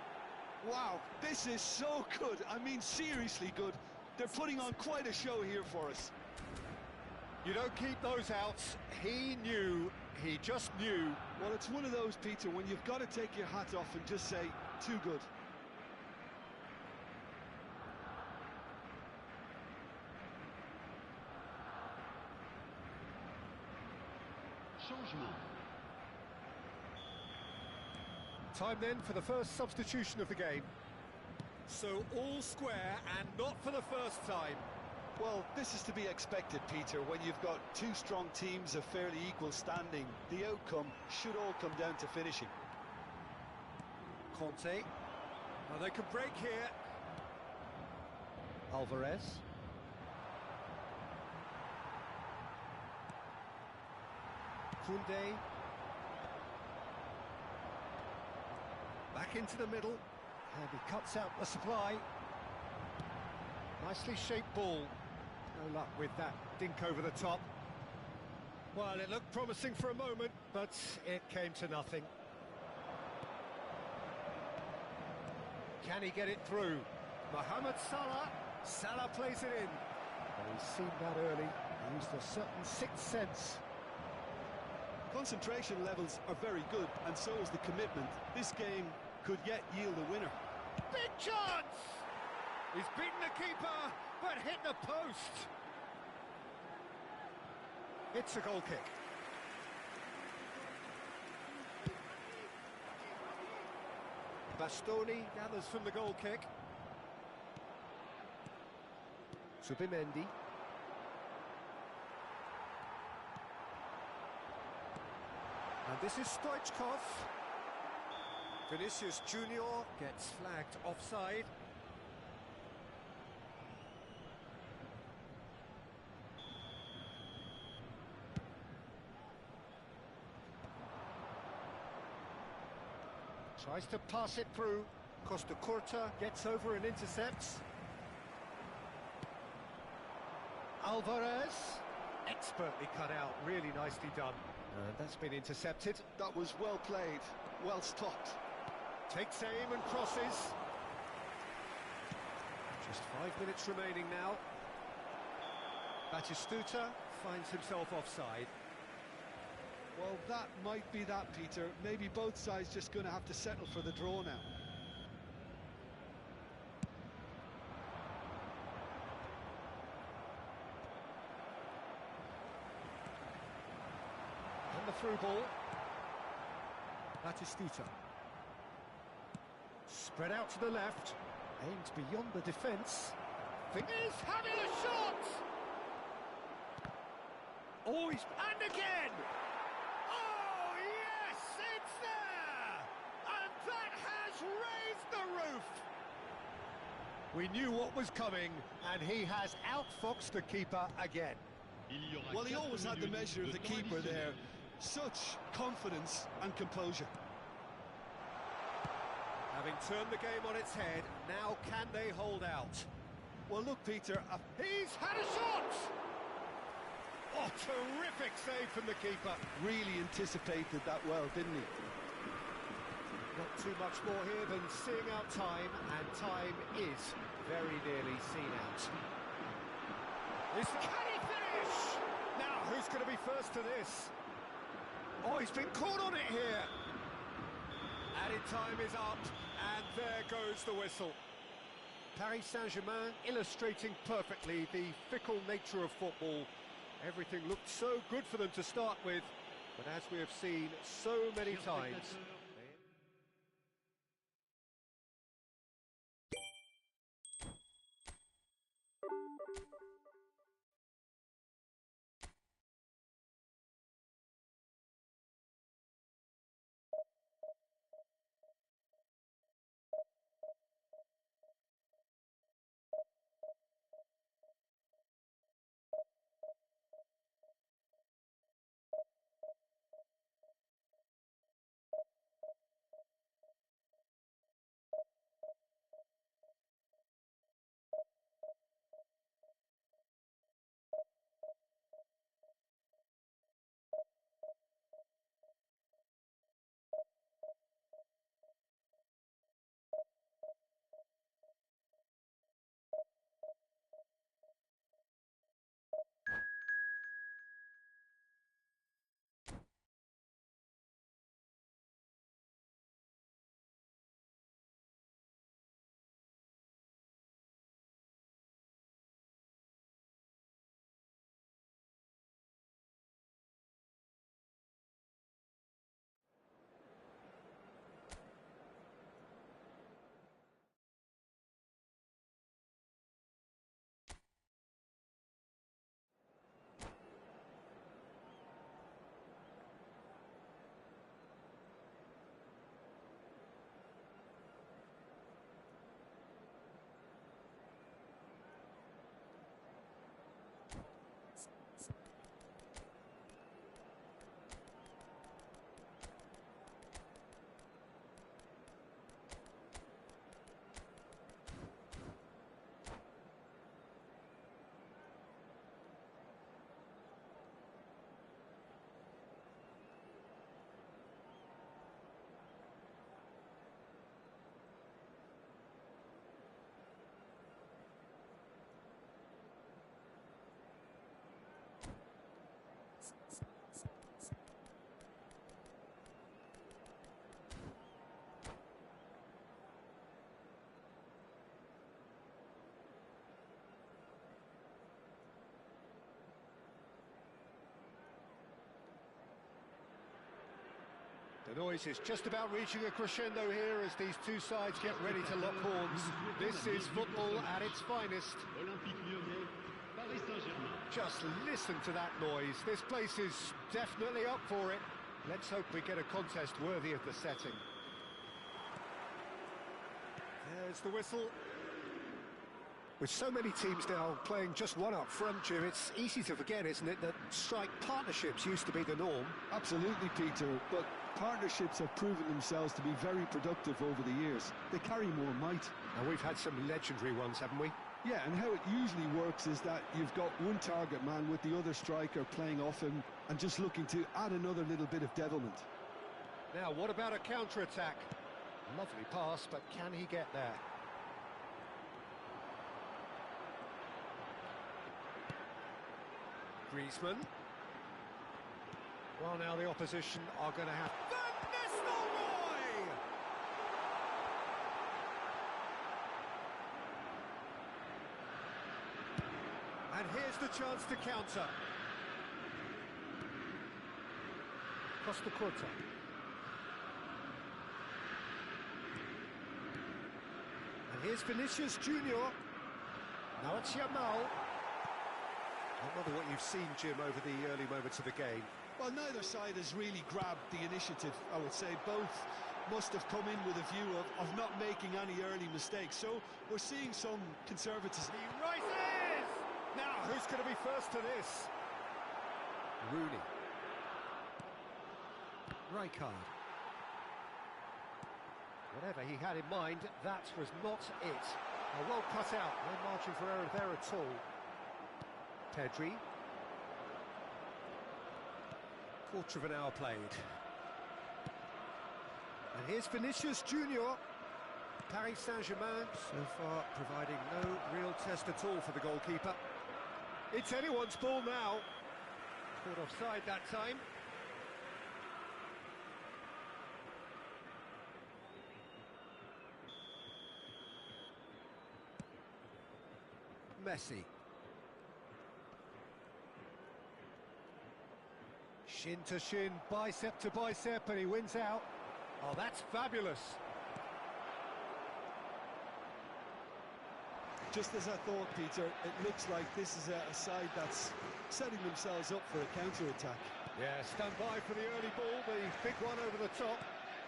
Wow, this is so good. I mean, seriously good. They're putting on quite a show here for us. You don't keep those out. He knew. He just knew. Well, it's one of those, Peter, when you've got to take your hat off and just say, too good. Changement. Time then for the first substitution of the game. So all square and not for the first time. Well, this is to be expected, Peter. When you've got two strong teams of fairly equal standing, the outcome should all come down to finishing. Conte. Now they can break here. Alvarez. Koundé. Back into the middle. And he cuts out the supply. Nicely shaped ball. No luck with that dink over the top. Well, it looked promising for a moment, but it came to nothing. Can he get it through? Mohamed Salah. Salah plays it in. Well, he's seen that early. He used a certain sixth sense. Concentration levels are very good, and so is the commitment. This game could yet yield a winner. Big chance! He's beaten the keeper, but hit the post. It's a goal kick. Bastoni gathers from the goal kick. Subimendi. And this is Stoichkov. Vinicius Junior gets flagged offside. Tries to pass it through. Costa Curta gets over and intercepts. Alvarez. Expertly cut out, really nicely done. And that's been intercepted. That was well played, well stopped. Takes aim and crosses. Just 5 minutes remaining now. Batistuta finds himself offside. Well, that might be that, Peter. Maybe both sides just going to have to settle for the draw now. And the through ball. Batistuta. Spread out to the left. Aimed beyond the defence. He's having a shot! Oh, he's... And again! Oh, yes! It's there! And that has raised the roof! We knew what was coming, and he has outfoxed the keeper again. Well, he always had the measure of the keeper there. Such confidence and composure. Having turned the game on its head, now can they hold out? Well, look, Peter, He's had a shot! Oh, terrific save from the keeper. really anticipated that well, didn't he? Not too much more here than seeing out time, and time is very nearly seen out. Can he finish? Now, who's going to be first to this? Oh, he's been caught on it here. Added time is up, and there goes the whistle. Paris Saint-Germain illustrating perfectly the fickle nature of football. Everything looked so good for them to start with, but as we have seen so many times... The noise is just about reaching a crescendo here as these two sides get ready to lock horns. This is football at its finest. Olympique Lyonnais, Paris Saint-Germain. Just listen to that noise. This place is definitely up for it. Let's hope we get a contest worthy of the setting. There's the whistle. With so many teams now playing just one up front, Jim, it's easy to forget, isn't it, that strike partnerships used to be the norm. Absolutely, Peter, but partnerships have proven themselves to be very productive over the years. They carry more might. And we've had some legendary ones, haven't we? Yeah, and how it usually works is that you've got one target man with the other striker playing off him and just looking to add another little bit of devilment. Now, what about a counter-attack? Lovely pass, but can he get there? Griezmann. Well, now the opposition are going to have... Van Nistelrooy! And here's the chance to counter. Costa Curta. And here's Vinicius Junior. Now it's Yamal. I wonder what you've seen, Jim, over the early moments of the game. Well, neither side has really grabbed the initiative, I would say. Both must have come in with a view of not making any early mistakes. So we're seeing some conservatism. He rises! Now, who's going to be first to this? Rooney. Rijkaard. Whatever he had in mind, that was not it. Well cut out, no margin for error there at all. Pedri. Quarter of an hour played. And here's Vinicius Junior. Paris Saint-Germain so far providing no real test at all for the goalkeeper. It's anyone's ball now. Caught offside that time. Messi. Shin to shin, bicep to bicep, and he wins out. Oh, that's fabulous. Just as I thought, Peter, it looks like this is a side that's setting themselves up for a counter-attack. Yeah, stand by for the early ball, the big one over the top.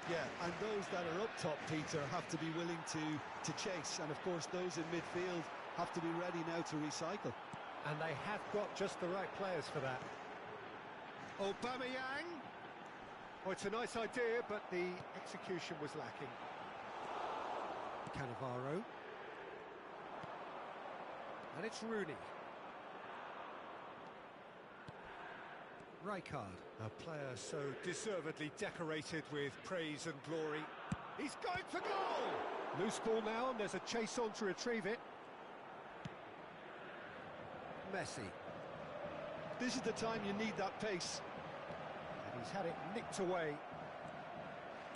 Yeah, and those that are up top, Peter, have to be willing to chase. And, of course, those in midfield have to be ready now to recycle. And they have got just the right players for that. Aubameyang. Oh, it's a nice idea, but the execution was lacking. Cannavaro. And it's Rooney. Rijkaard, a player so deservedly decorated with praise and glory. He's going for goal! Loose ball now, and there's a chase on to retrieve it. Messi. This is the time you need that pace. And he's had it nicked away.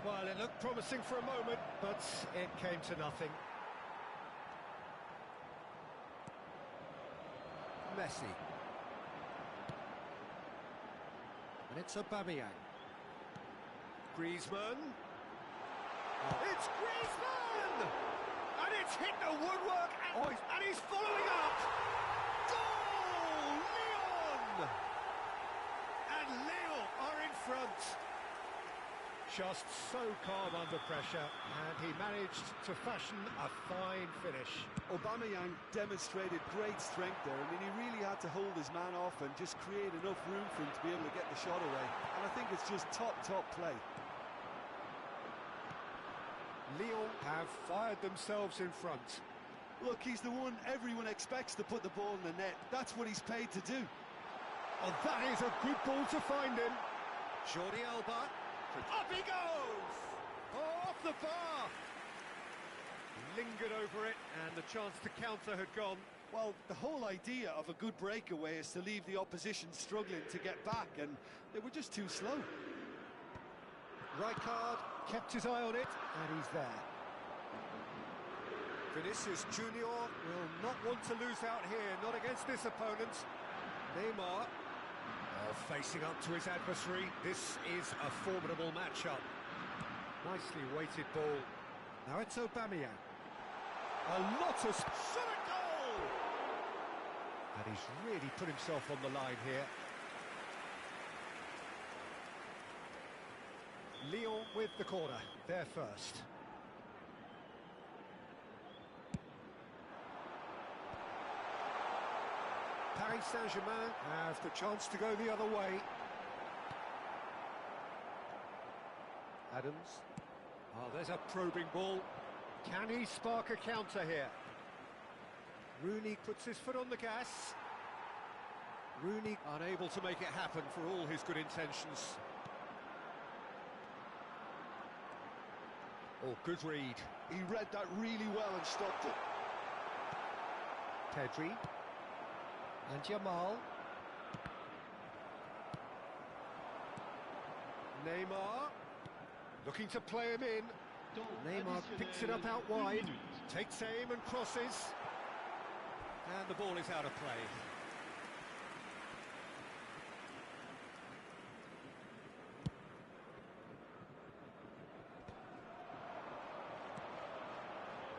Well, it looked promising for a moment, but it came to nothing. Messi. And it's Aubameyang. Griezmann. Oh. It's Griezmann! And it's hit the woodwork, and he's following up! Goal! Lyon! And Lyon are in front. Just so calm under pressure, and he managed to fashion a fine finish. Aubameyang demonstrated great strength there. I mean, he really had to hold his man off and just create enough room for him to be able to get the shot away. And I think it's just top play. Lyon have fired themselves in front. Look, he's the one everyone expects to put the ball in the net. That's what he's paid to do. Oh, that is a good ball to find him. Jordi Alba. Up he goes! Oh, off the bar! Lingered over it, and the chance to counter had gone. Well, the whole idea of a good breakaway is to leave the opposition struggling to get back, and they were just too slow. Rijkaard kept his eye on it, and he's there. Vinicius Junior will not want to lose out here, not against this opponent. Neymar, facing up to his adversary. This is a formidable matchup. Nicely weighted ball. Now it's Aubameyang. A lot of shot at goal! And he's really put himself on the line here. Lyon with the corner, they're first. Paris Saint-Germain have the chance to go the other way. Adams. Oh, there's a probing ball. Can he spark a counter here? Rooney puts his foot on the gas. Rooney unable to make it happen for all his good intentions. Oh, good read. He read that really well and stopped it. Pedri. And Jamal. Neymar. Looking to play him in. Neymar picks it up out wide. Takes aim and crosses. And the ball is out of play.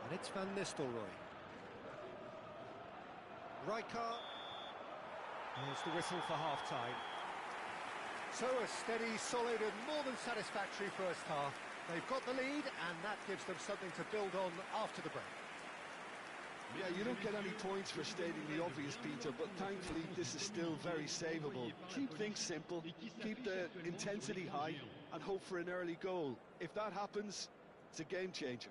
And it's Van Nistelrooy. Rijkaard. Here's the whistle for half-time. So a steady, solid and more than satisfactory first half. They've got the lead and that gives them something to build on after the break. Yeah, you don't get any points for stating the obvious, Peter, but thankfully this is still very savable. Keep things simple, keep the intensity high and hope for an early goal. If that happens, it's a game changer.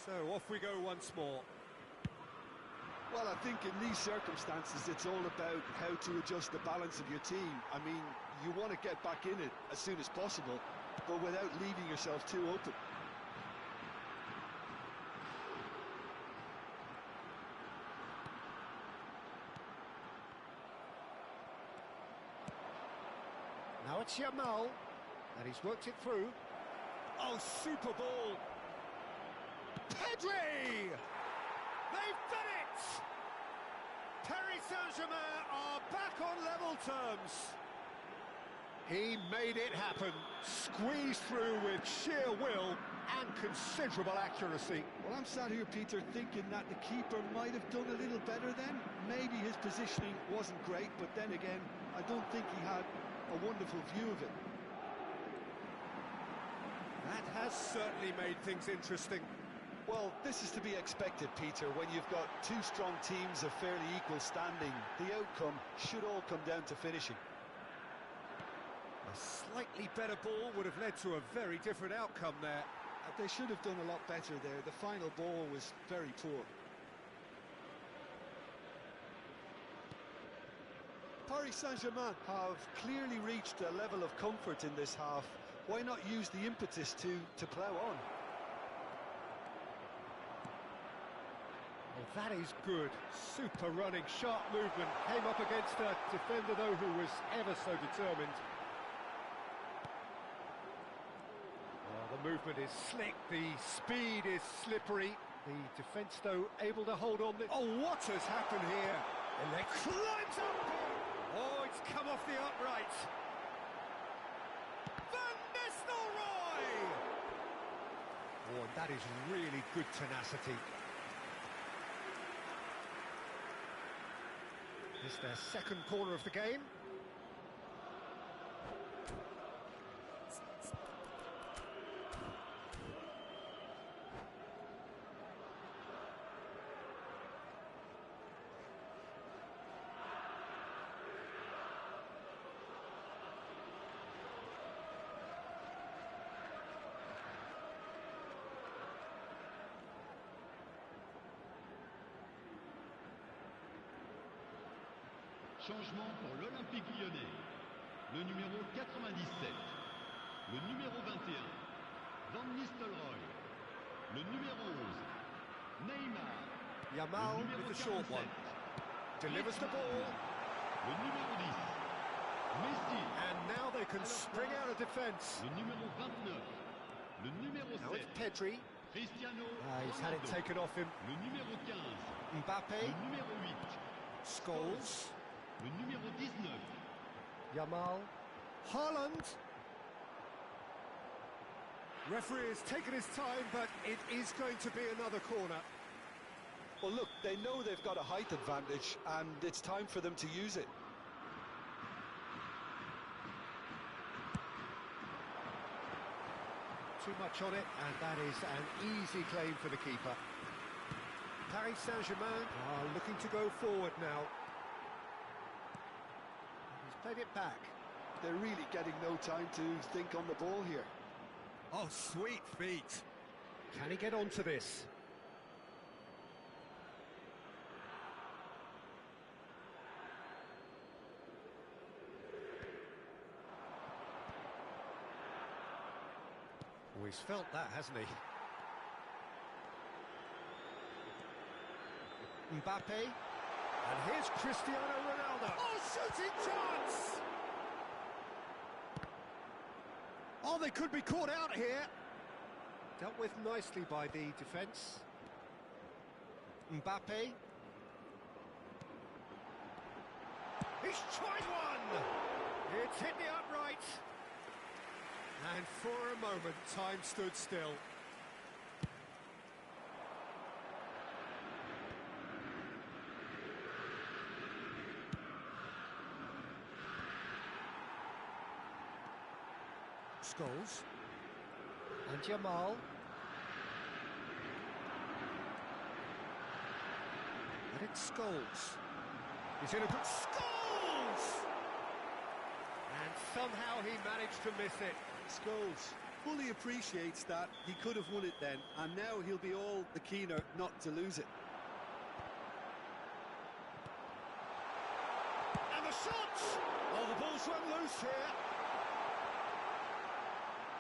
So off we go once more. Well, I think in these circumstances it's all about how to adjust the balance of your team. I mean, you want to get back in it as soon as possible, but without leaving yourself too open. Now it's Jamal, and he's worked it through. Oh, super ball! Pedri! They've done it! Paris Saint-Germain are back on level terms. He made it happen, squeezed through with sheer will and considerable accuracy. Well, I'm sat here, Peter, thinking that the keeper might have done a little better then. Maybe his positioning wasn't great, but then again, I don't think he had a wonderful view of it. That has certainly made things interesting. Well, this is to be expected, Peter, when you've got two strong teams of fairly equal standing. The outcome should all come down to finishing. A slightly better ball would have led to a very different outcome there. They should have done a lot better there. The final ball was very poor. Paris Saint-Germain have clearly reached a level of comfort in this half. Why not use the impetus to plough on? Well, that is good. Super running, sharp movement. Came up against a defender, though, who was ever so determined. Oh, the movement is slick, the speed is slippery. The defence, though, able to hold on. Oh, what has happened here? And they climbs up! Oh, it's come off the upright. Van Nistelrooy! Oh, and that is really good tenacity. It's their second corner of the game. Changement pour l'Olympique lyonnais. Le numéro 97, le numéro 21, Van Nistelrooy, le numéro 11, Neymar, Jamal le numéro with the short 47, one. Delivers the ball. le numéro 10, Messi, And now they can spring out of defence. le numéro 29, le numéro Now 7, it's Pedri. Cristiano He's had it Ronaldo. taken off him. Le numéro 15. Mbappe. Le numéro 8. Scholes. Le numéro 19. Yamal. Haaland. Referee has taken his time, but it is going to be another corner. Well, look, they know they've got a height advantage, and it's time for them to use it. Too much on it, and that is an easy claim for the keeper. Paris Saint-Germain are looking to go forward now. He's played it back. They're really getting no time to think on the ball here. Oh, sweet feet. Can he get onto this? Oh, he's felt that, hasn't he? Mbappe. And here's Cristiano Ronaldo. Oh, shooting chance! Oh, they could be caught out here. Dealt with nicely by the defence. Mbappe. He's tried one! It's hit the upright. And for a moment, time stood still. Scholes. And Yamal. And it's Scholes. He's in a good... Scholes! And somehow he managed to miss it. Scholes fully appreciates that he could have won it then, and now he'll be all the keener not to lose it. And the shot! Oh, the ball's run loose here.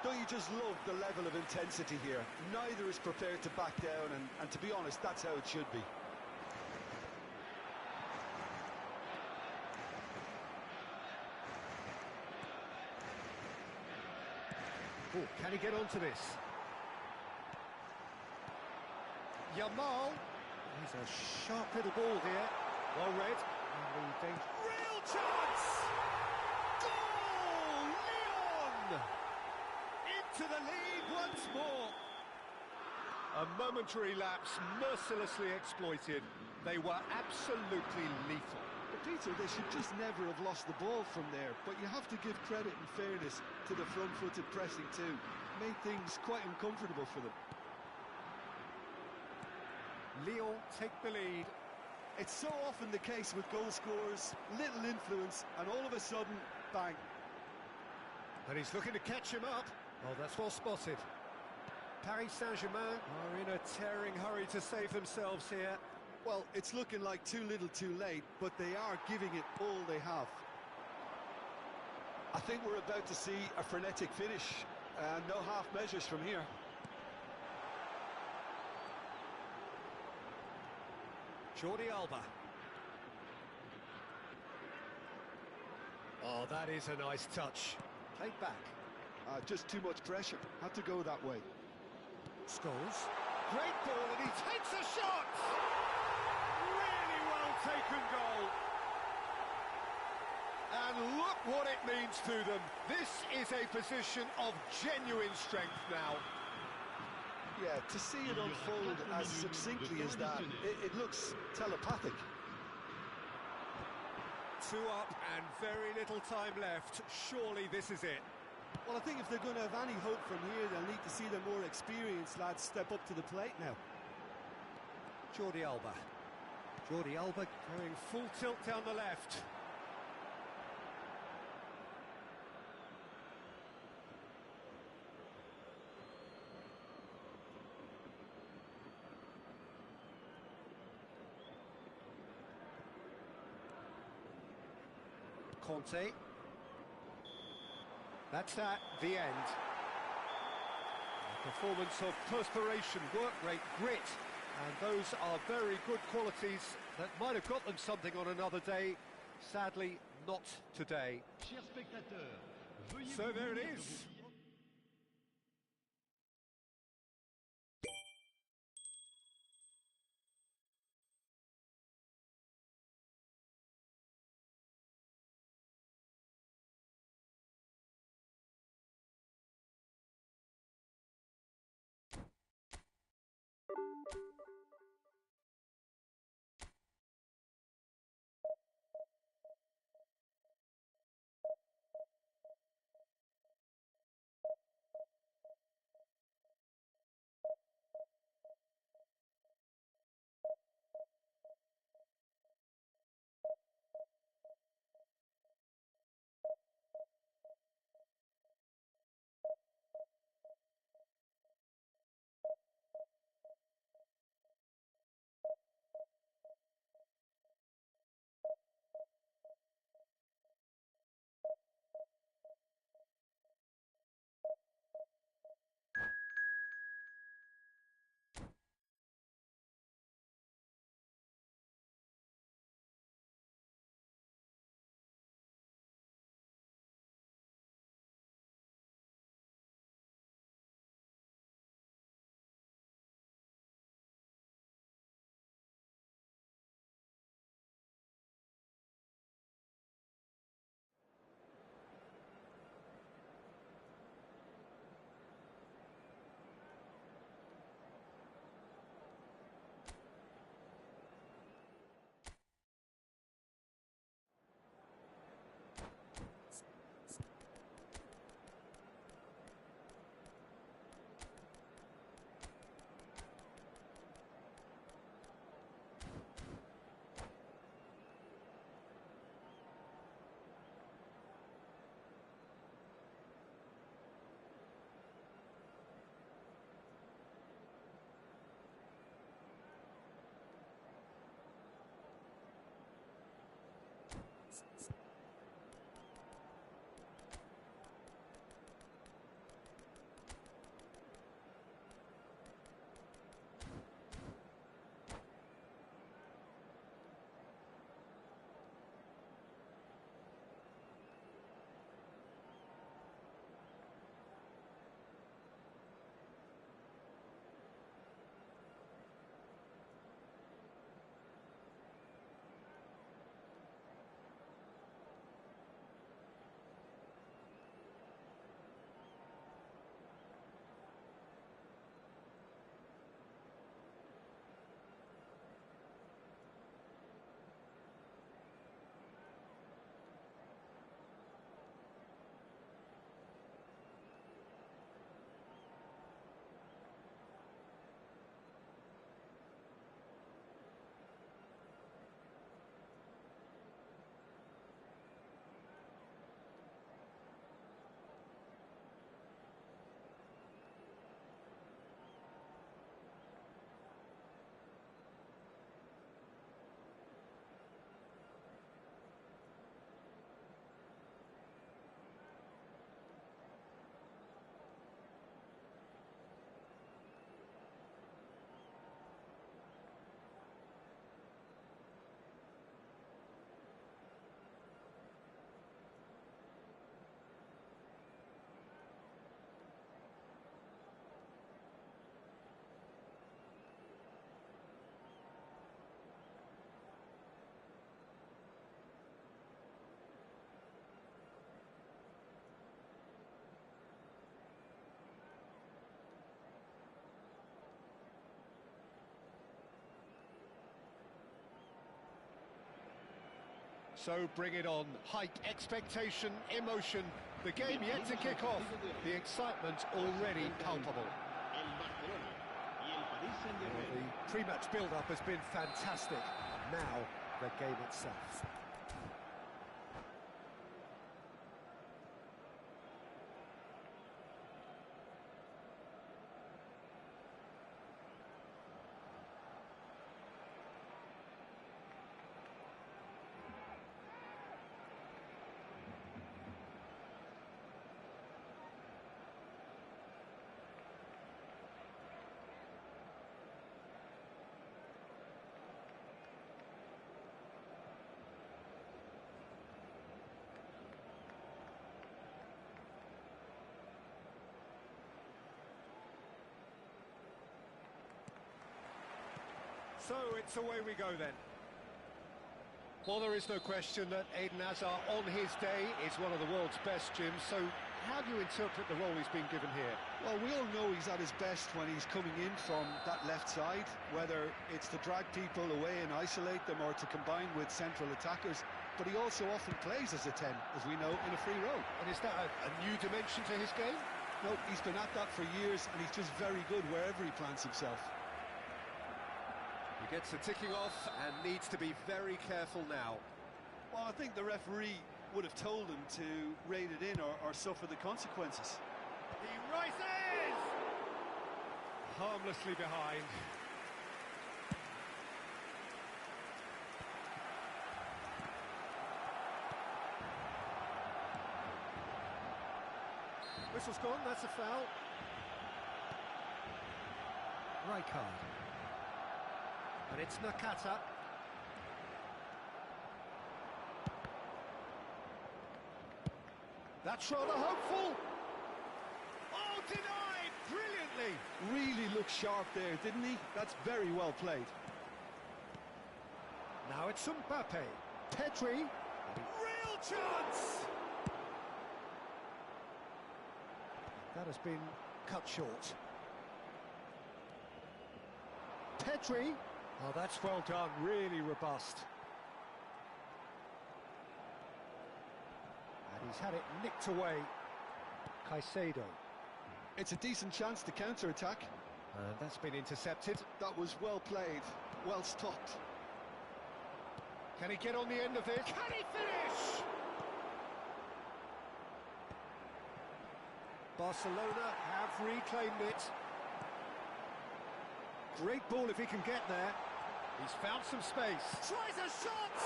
Don't you just love the level of intensity here? Neither is prepared to back down, and to be honest, that's how it should be. Oh, can he get onto this? Yamal. He's a sharp little ball here. Well read. Real chance! Goal! Leon! Into the lead once more. A momentary lapse, mercilessly exploited. They were absolutely lethal. But Peter, they should just never have lost the ball from there, but you have to give credit and fairness to the front-footed pressing too. Made things quite uncomfortable for them. Lyon take the lead. It's so often the case with goal scorers, little influence, and all of a sudden, bang. And he's looking to catch him up. Oh, that's well spotted. Paris Saint-Germain are in a tearing hurry to save themselves here. Well, it's looking like too little too late, but they are giving it all they have. I think we're about to see a frenetic finish, and no half measures from here. Jordi Alba. Oh, that is a nice touch. Played back. Just too much pressure. Had to go that way. Scholes. Great ball, and he takes a shot! Really well taken goal. And look what it means to them. This is a position of genuine strength now. Yeah, to see it unfold as succinctly as that, it looks telepathic. 2 up and very little time left. Surely this is it. Well, I think if they're going to have any hope from here, they'll need to see the more experienced lads step up to the plate now. Jordi Alba. Jordi Alba going full tilt down the left. Conte. That's at the end. A performance of perspiration, work rate, grit, and those are very good qualities that might have got them something on another day. Sadly, not today. Chers spectateurs, veuillez So vous there it munir de is. vos So bring it on. Hype, expectation, emotion. The game yet to kick off. The excitement already palpable. Well, the pre-match build-up has been fantastic. Now, the game itself. So it's away we go then. Well, there is no question that Eden Hazard on his day is one of the world's best, Jim. So how do you interpret the role he's been given here? Well, we all know he's at his best when he's coming in from that left side, whether it's to drag people away and isolate them or to combine with central attackers. But he also often plays as a 10, as we know, in a free role. And is that a new dimension to his game? No, he's been at that for years, and he's just very good wherever he plants himself. He gets the ticking off and needs to be very careful now. Well, I think the referee would have told him to rate it in or suffer the consequences. He rises! Harmlessly behind. Whistle's gone, that's a foul. Right card. And it's Nakata. That's rather hopeful. Oh, denied! Brilliantly! Really looked sharp there, didn't he? That's very well played. Now it's Mbappe. Pedri. Real chance! That has been cut short. Pedri. Oh, that's well done, really robust. And he's had it nicked away. Caicedo. It's a decent chance to counter-attack. And that's been intercepted. That was well played, well stopped. Can he get on the end of this? Can he finish? Barcelona have reclaimed it. Great ball if he can get there. He's found some space. Tries a shot!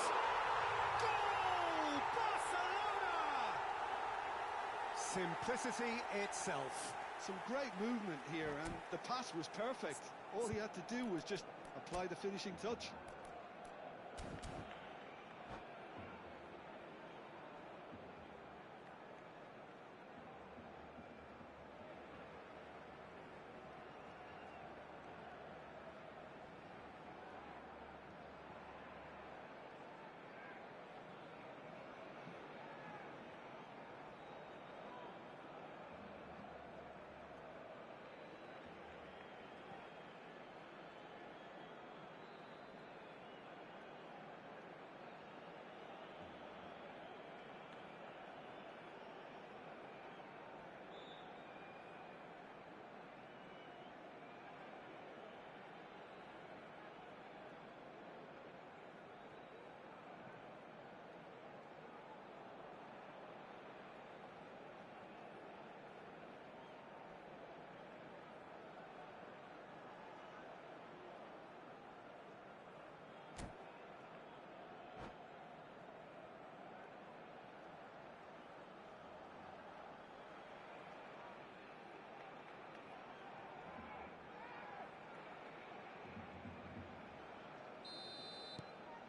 Goal! Barcelona! Simplicity itself. Some great movement here, and the pass was perfect. All he had to do was just apply the finishing touch.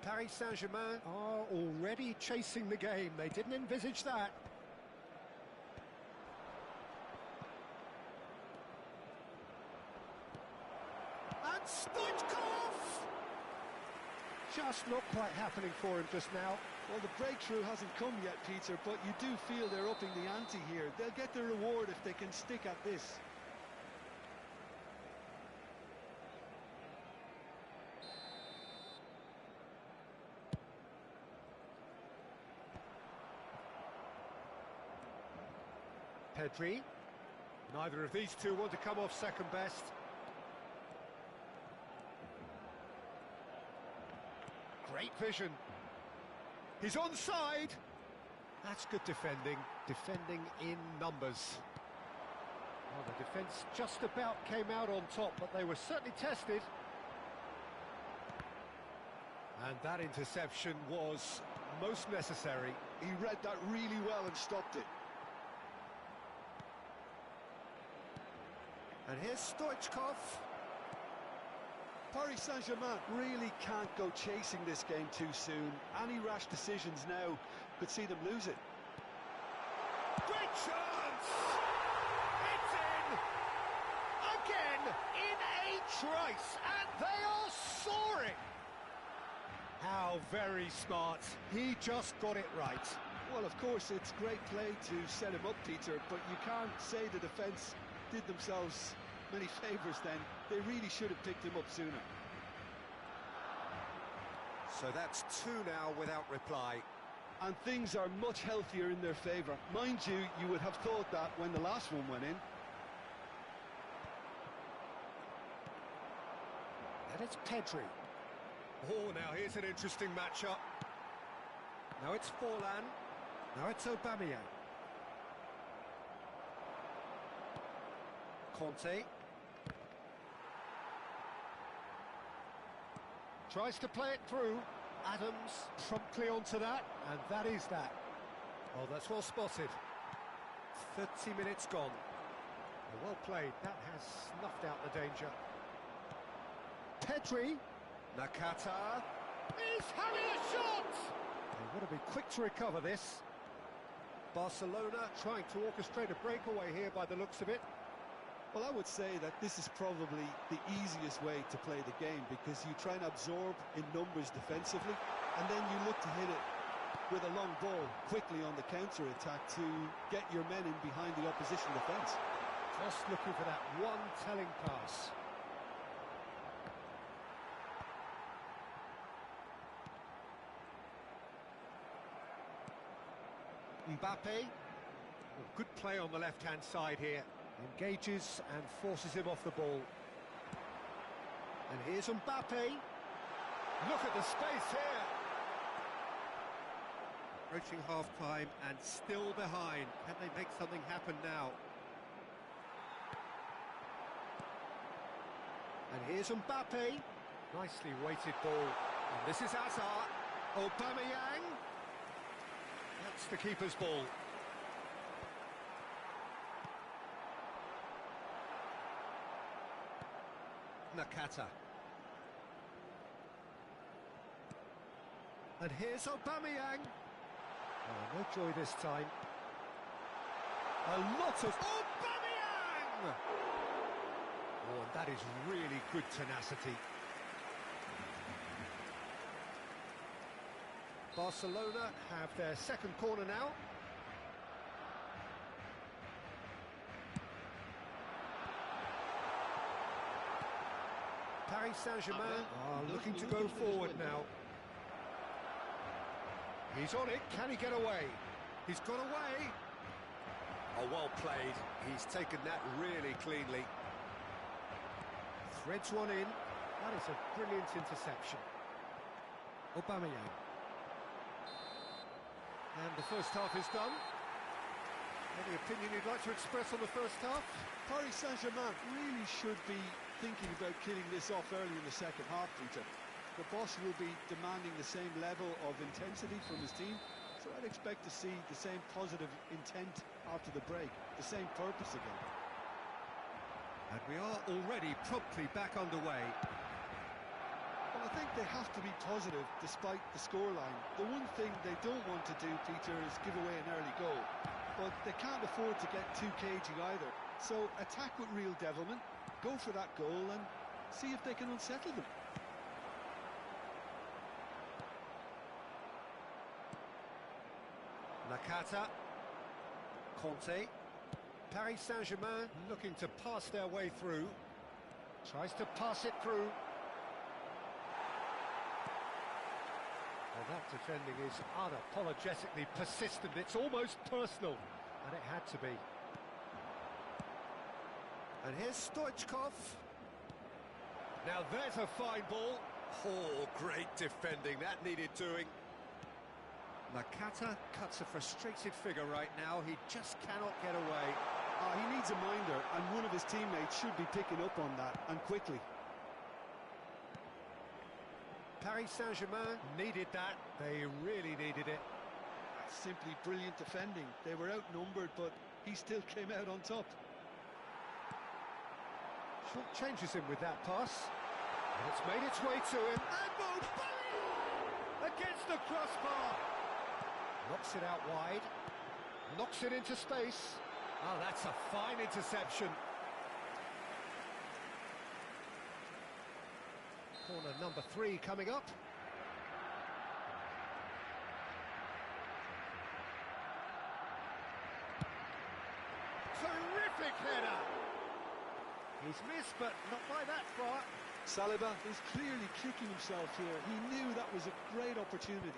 Paris Saint-Germain are already chasing the game. They didn't envisage that. And Stoichkov! Just not quite happening for him just now. Well, the breakthrough hasn't come yet, Peter, but you do feel they're upping the ante here. They'll get the reward if they can stick at this. Pedri. Neither of these two want to come off second best. Great vision. He's onside. That's good defending. Defending in numbers. Well, the defence just about came out on top, but they were certainly tested. And that interception was most necessary. He read that really well and stopped it. And here's Stoichkov. Paris Saint-Germain really can't go chasing this game too soon. Any rash decisions now could see them lose it. Great chance! It's in! Again, in a trice, and they are soaring! How very smart. He just got it right. Well, of course, it's great play to set him up, Peter, but you can't say the defence did themselves many favours then. They really should have picked him up sooner. So that's two now without reply. And things are much healthier in their favour. Mind you, you would have thought that when the last one went in. And it's Pedri. Oh, now here's an interesting matchup. Now it's Forlan. Now it's Aubameyang. Conte. Tries to play it through. Adams promptly onto that, and that is that. Oh, that's well spotted. 30 minutes gone. Well played. That has snuffed out the danger. Pedri. Nakata. He's having a shot! They want to be quick to recover this. Barcelona trying to orchestrate a breakaway here by the looks of it. Well, I would say that this is probably the easiest way to play the game because you try and absorb in numbers defensively and then you look to hit it with a long ball quickly on the counter-attack to get your men in behind the opposition defence. Just looking for that one telling pass. Mbappe. Well, good play on the left-hand side here. Engages and forces him off the ball. And here's Mbappe. Look at the space here. Approaching half-time and still behind. Can they make something happen now? And here's Mbappe. Nicely weighted ball. And this is Hazard. Aubameyang. That's the keeper's ball. Nakata. And here's Aubameyang. Oh, no joy this time. A lot of Aubameyang! Oh, and that is really good tenacity. Barcelona have their second corner now. Paris Saint-Germain are looking to go forward now. He's on it. Can he get away? He's got away. Oh, well played. He's taken that really cleanly. Threads one in. That is a brilliant interception. Aubameyang. And the first half is done. Any opinion you'd like to express on the first half? Paris Saint-Germain really should be thinking about killing this off early in the second half, Peter. The boss will be demanding the same level of intensity from his team, so I'd expect to see the same positive intent after the break, the same purpose again. And we are already promptly back underway. Well, I think they have to be positive despite the scoreline. The one thing they don't want to do, Peter, is give away an early goal. But they can't afford to get too cagey either. So attack with real devilment, go for that goal and see if they can unsettle them. Nakata. Conte. Paris Saint-Germain looking to pass their way through. Tries to pass it through. Well, that defending is unapologetically persistent. It's almost personal, and it had to be. And here's Stoichkov. Now there's a fine ball. Oh, great defending, that needed doing. Nakata cuts a frustrated figure right now, he just cannot get away. He needs a minder, and one of his teammates should be picking up on that, and quickly. Paris Saint-Germain needed that, they really needed it. Simply brilliant defending. They were outnumbered, but he still came out on top. Short changes him with that pass. And it's made its way to him. And boom! Bang! Against the crossbar! Knocks it out wide. Knocks it into space. Oh, that's a fine interception. Corner number 3 coming up. Terrific header! He's missed, but not by that far. Saliba is clearly kicking himself here. He knew that was a great opportunity.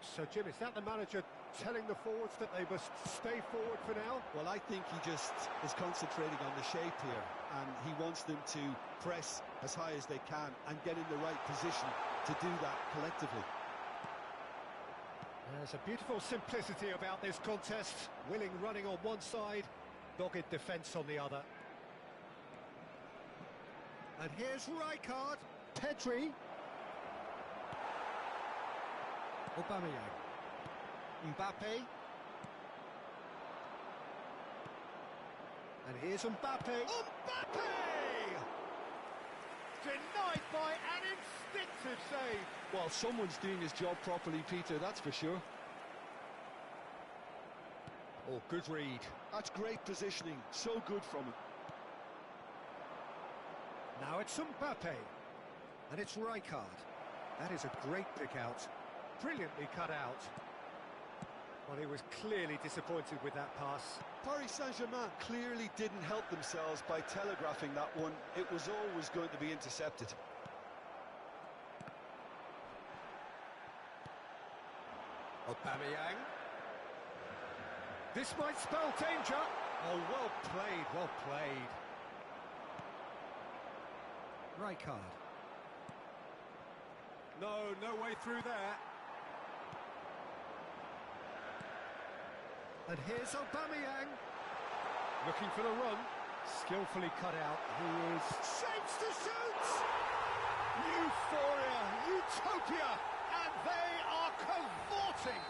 So, Jim, is that the manager telling the forwards that they must stay forward for now? Well, I think he just is concentrating on the shape here, and he wants them to press as high as they can and get in the right position to do that collectively. There's a beautiful simplicity about this contest. Willing running on one side, dogged defence on the other. And here's Rijkaard, Pedri. Aubameyang. Mbappe. And here's Mbappe. Mbappe! Denied by an instinctive save. Well, someone's doing his job properly, Peter, that's for sure. Oh, good read. That's great positioning, so good from him. Now it's Mbappe. And it's Rijkaard. That is a great pick out. Brilliantly cut out. Well, he was clearly disappointed with that pass. Paris Saint-Germain clearly didn't help themselves by telegraphing that one. It was always going to be intercepted. Aubameyang. This might spell danger. Oh, well played, well played. Rijkaard. No way through there. And here's Aubameyang. Looking for the run. Skillfully cut out. He is shapes to shoot! Euphoria, utopia, and they are cavorting.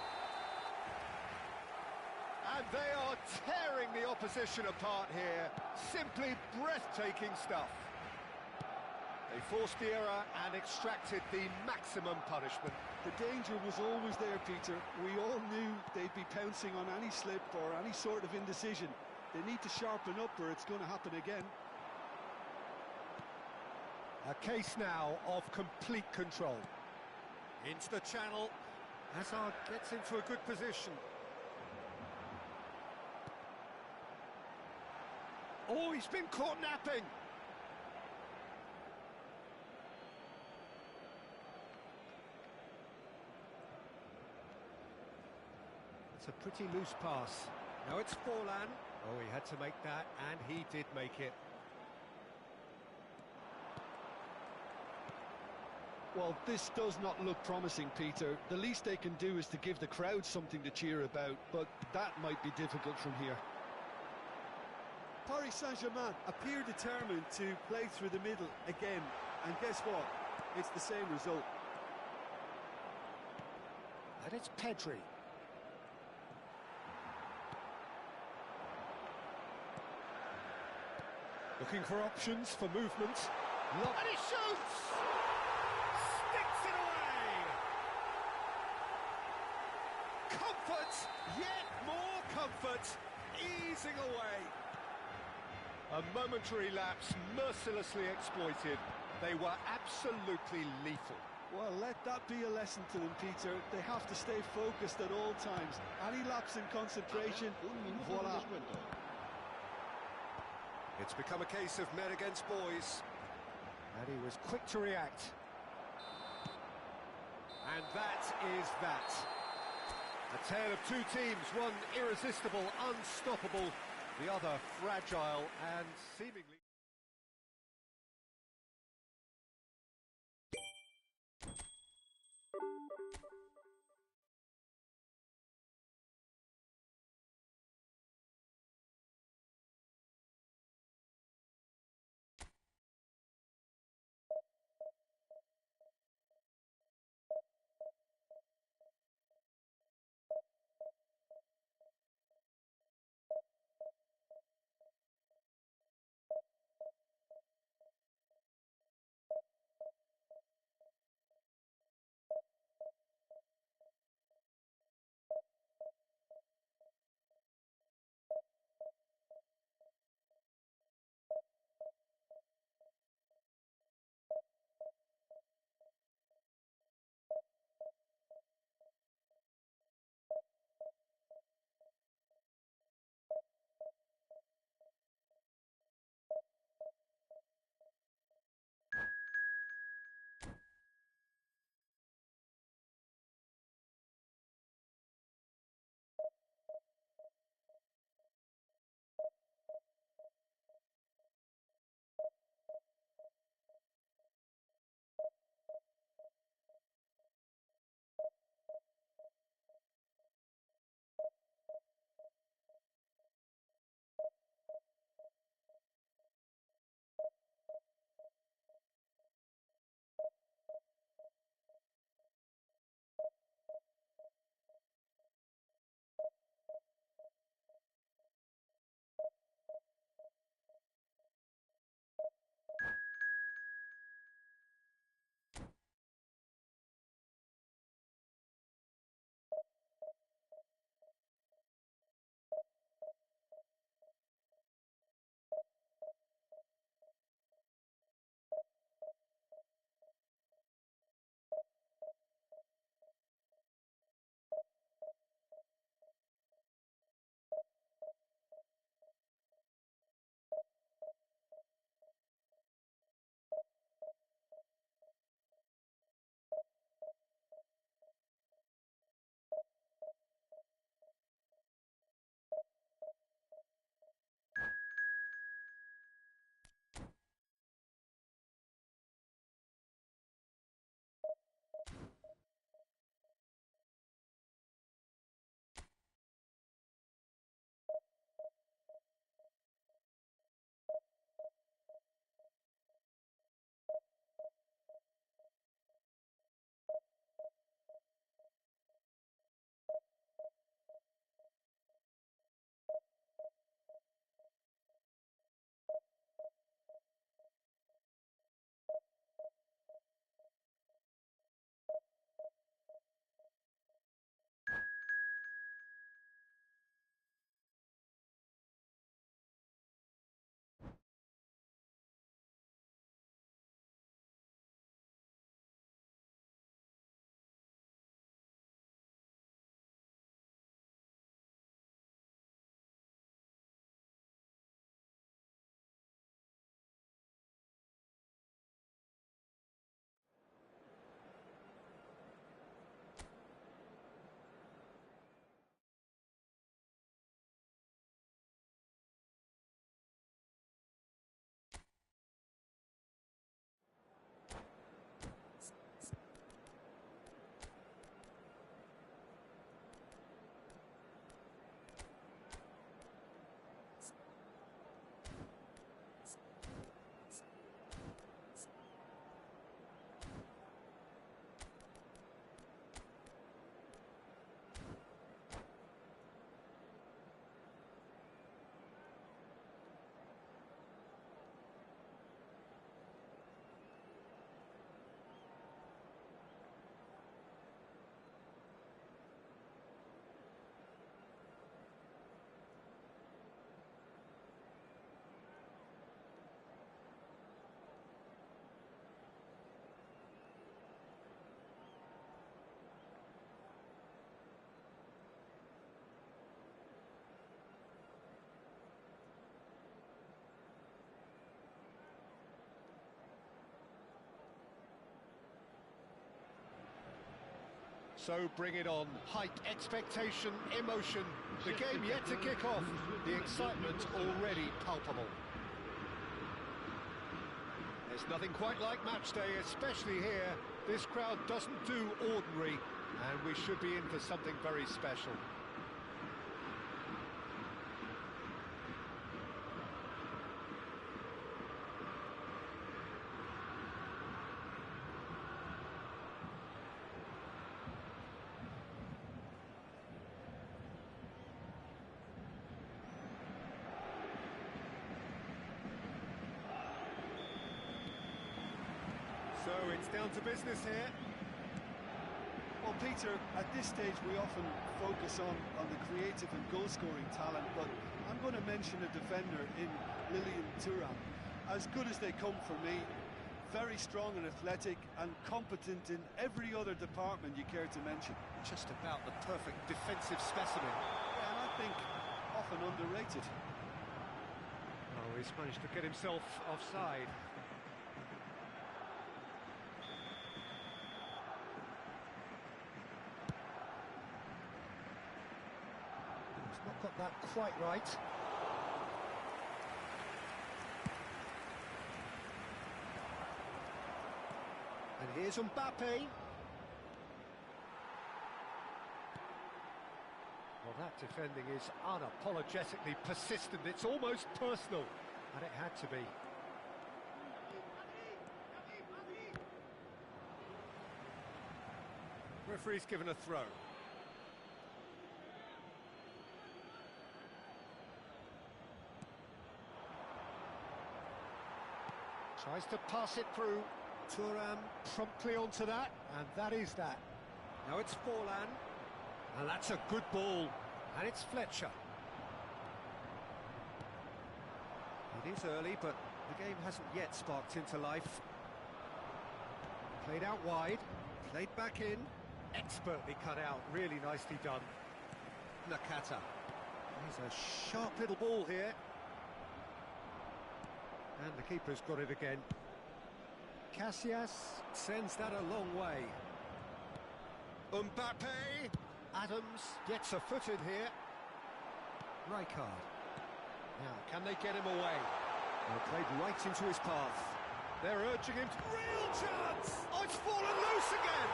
And they are tearing the opposition apart here. Simply breathtaking stuff. They forced the error and extracted the maximum punishment. The danger was always there, Peter. We all knew they'd be pouncing on any slip or any sort of indecision. They need to sharpen up or it's going to happen again. A case now of complete control. Into the channel. Hazard gets into a good position. Oh, he's been caught napping. It's a pretty loose pass. Now it's Forlan. Oh, he had to make that, and he did make it. Well, this does not look promising, Peter. The least they can do is to give the crowd something to cheer about, but that might be difficult from here. Paris Saint-Germain appear determined to play through the middle again, and guess what? It's the same result. And it's Pedri. Looking for options for movement. And he shoots! Sticks it away! Comfort! Yet more comfort! Easing away! A momentary lapse mercilessly exploited. They were absolutely lethal. Well, let that be a lesson to them, Peter. They have to stay focused at all times. Any lapse in concentration, voila. It's become a case of men against boys. And he was quick to react. And that is that. A tale of two teams, one irresistible, unstoppable, the other fragile and seemingly... So bring it on. Hype, expectation, emotion. The game yet to kick off. The excitement already palpable. There's nothing quite like match day, especially here. This crowd doesn't do ordinary, and we should be in for something very special. So it's down to business here. Well, Peter, at this stage we often focus on the creative and goal-scoring talent, but I'm going to mention a defender in Lilian Thuram. As good as they come for me, very strong and athletic and competent in every other department you care to mention. Just about the perfect defensive specimen. Yeah, and I think often underrated. Oh, he's managed to get himself offside. He's not got that quite right. And here's Mbappe. Well, that defending is unapologetically persistent. It's almost personal, and it had to be. Referee's given a throw. Tries to pass it through. Thuram promptly onto that, and that is that. Now it's Forlan, and that's a good ball, and it's Fletcher. It is early, but the game hasn't yet sparked into life. Played out wide, played back in, expertly cut out, really nicely done. Nakata. Here's a sharp little ball here. And the keeper's got it again. Casillas sends that a long way. Mbappe. Adams gets a foot in here. Rijkaard. Now, can they get him away? They played right into his path. They're urging him to... Real chance! Oh, it's fallen loose again!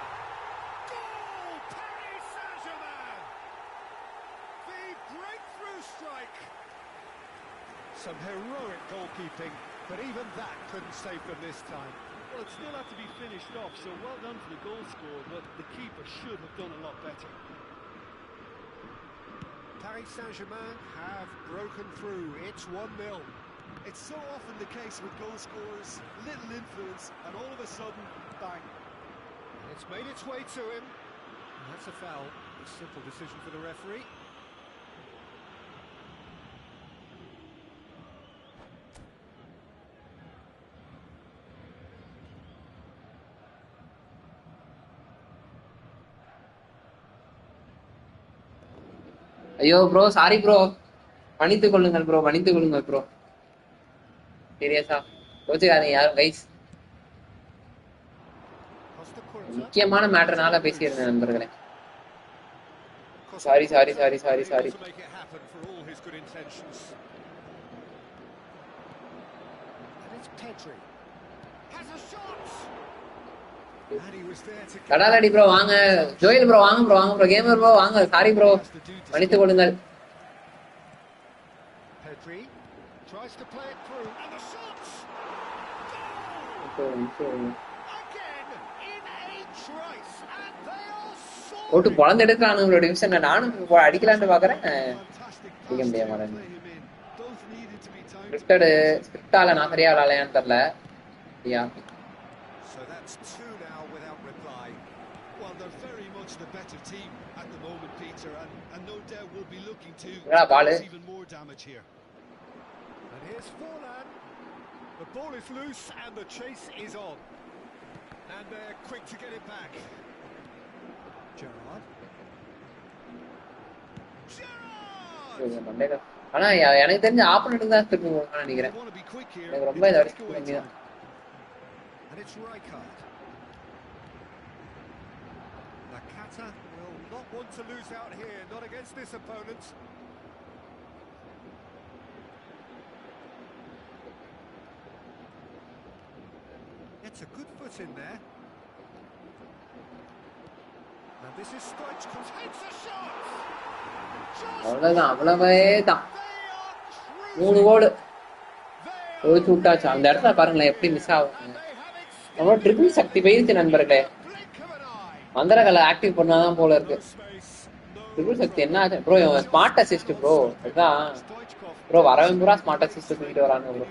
Goal! Paris Saint-Germain! The breakthrough strike! Some heroic goalkeeping, but even that couldn't save them this time. Well, it still had to be finished off, so well done for the goal scorer, but the keeper should have done a lot better. Paris Saint-Germain have broken through. It's 1-0. It's so often the case with goal scorers, little influence, and all of a sudden, bang. And it's made its way to him. And that's a foul. A simple decision for the referee. ஐயோ bro, sorry bro, மன்னித்துக் கொள்ளுங்கள் bro, மன்னித்துக் கொள்ளுங்கள் bro. சீரியஸா கோச்சுக்காதீங்க யாரும் guys. முக்கியமான மேட்டர்னால பேசியிருந்தேன் நண்பர்களே. Sorry sorry sorry sorry sorry. கடாலடி ப்ரோ வாங்க, ஜோயல் ப்ரோ வாங்க ப்ரோ, வாங்க ப்ரோ, கேமர் ப்ரோ வாங்க, சாரி ப்ரோ, மன்னித்துக் கொள்ளுங்கள். போட்டு பொழந்து எடுக்கிறானுங்களோட டிவிஷன். நானும் அடிக்கலான்னு பாக்குறேன், அடிக்க முடிய மாட்டேன். ஸ்கிரிப்டால நான் சரியா விளையாடலையான்னு தெரியல. So that's two now without reply. Well, they're very much the better team at the moment, Peter, and no doubt will be looking to cause even more damage here. And here's Forlan. The ball is loose and the chase is on. And they're quick to get it back. Gerrard. ஆனா எனக்கு தெரிஞ்ச opponent தான் திரும்ப நினைக்கிறேன். எனக்கு ரொம்ப இத அடிச்சு கம்மிதான். And it's Rijkaard. Nakata will not want to lose out here, not against this opponent. It's a good foot in there. And this is Stoichkov. Takes a shot! அவ்வளவுதான், அவ்வளவே தான். 3 கோல் ஒழிச்சு விட்டாச்சு. அந்த இடத்துல பாருங்களேன் எப்படி மிஸ் ஆகும். நம்மளோட ட்ரிபிள் சக்தி போயிருச்சு நண்பர்களே. மந்திரகளை ஆக்டிவ் பண்ணாதான் போல இருக்கு. ட்ரிபிள் சக்தி என்ன ஆச்சு ப்ரோ? Smart assist bro. அதுதான் ப்ரோ, வரவே பூரா ஸ்மார்ட் அசிஸ்ட் தூக்கிட்டு வராங்க ப்ரோ.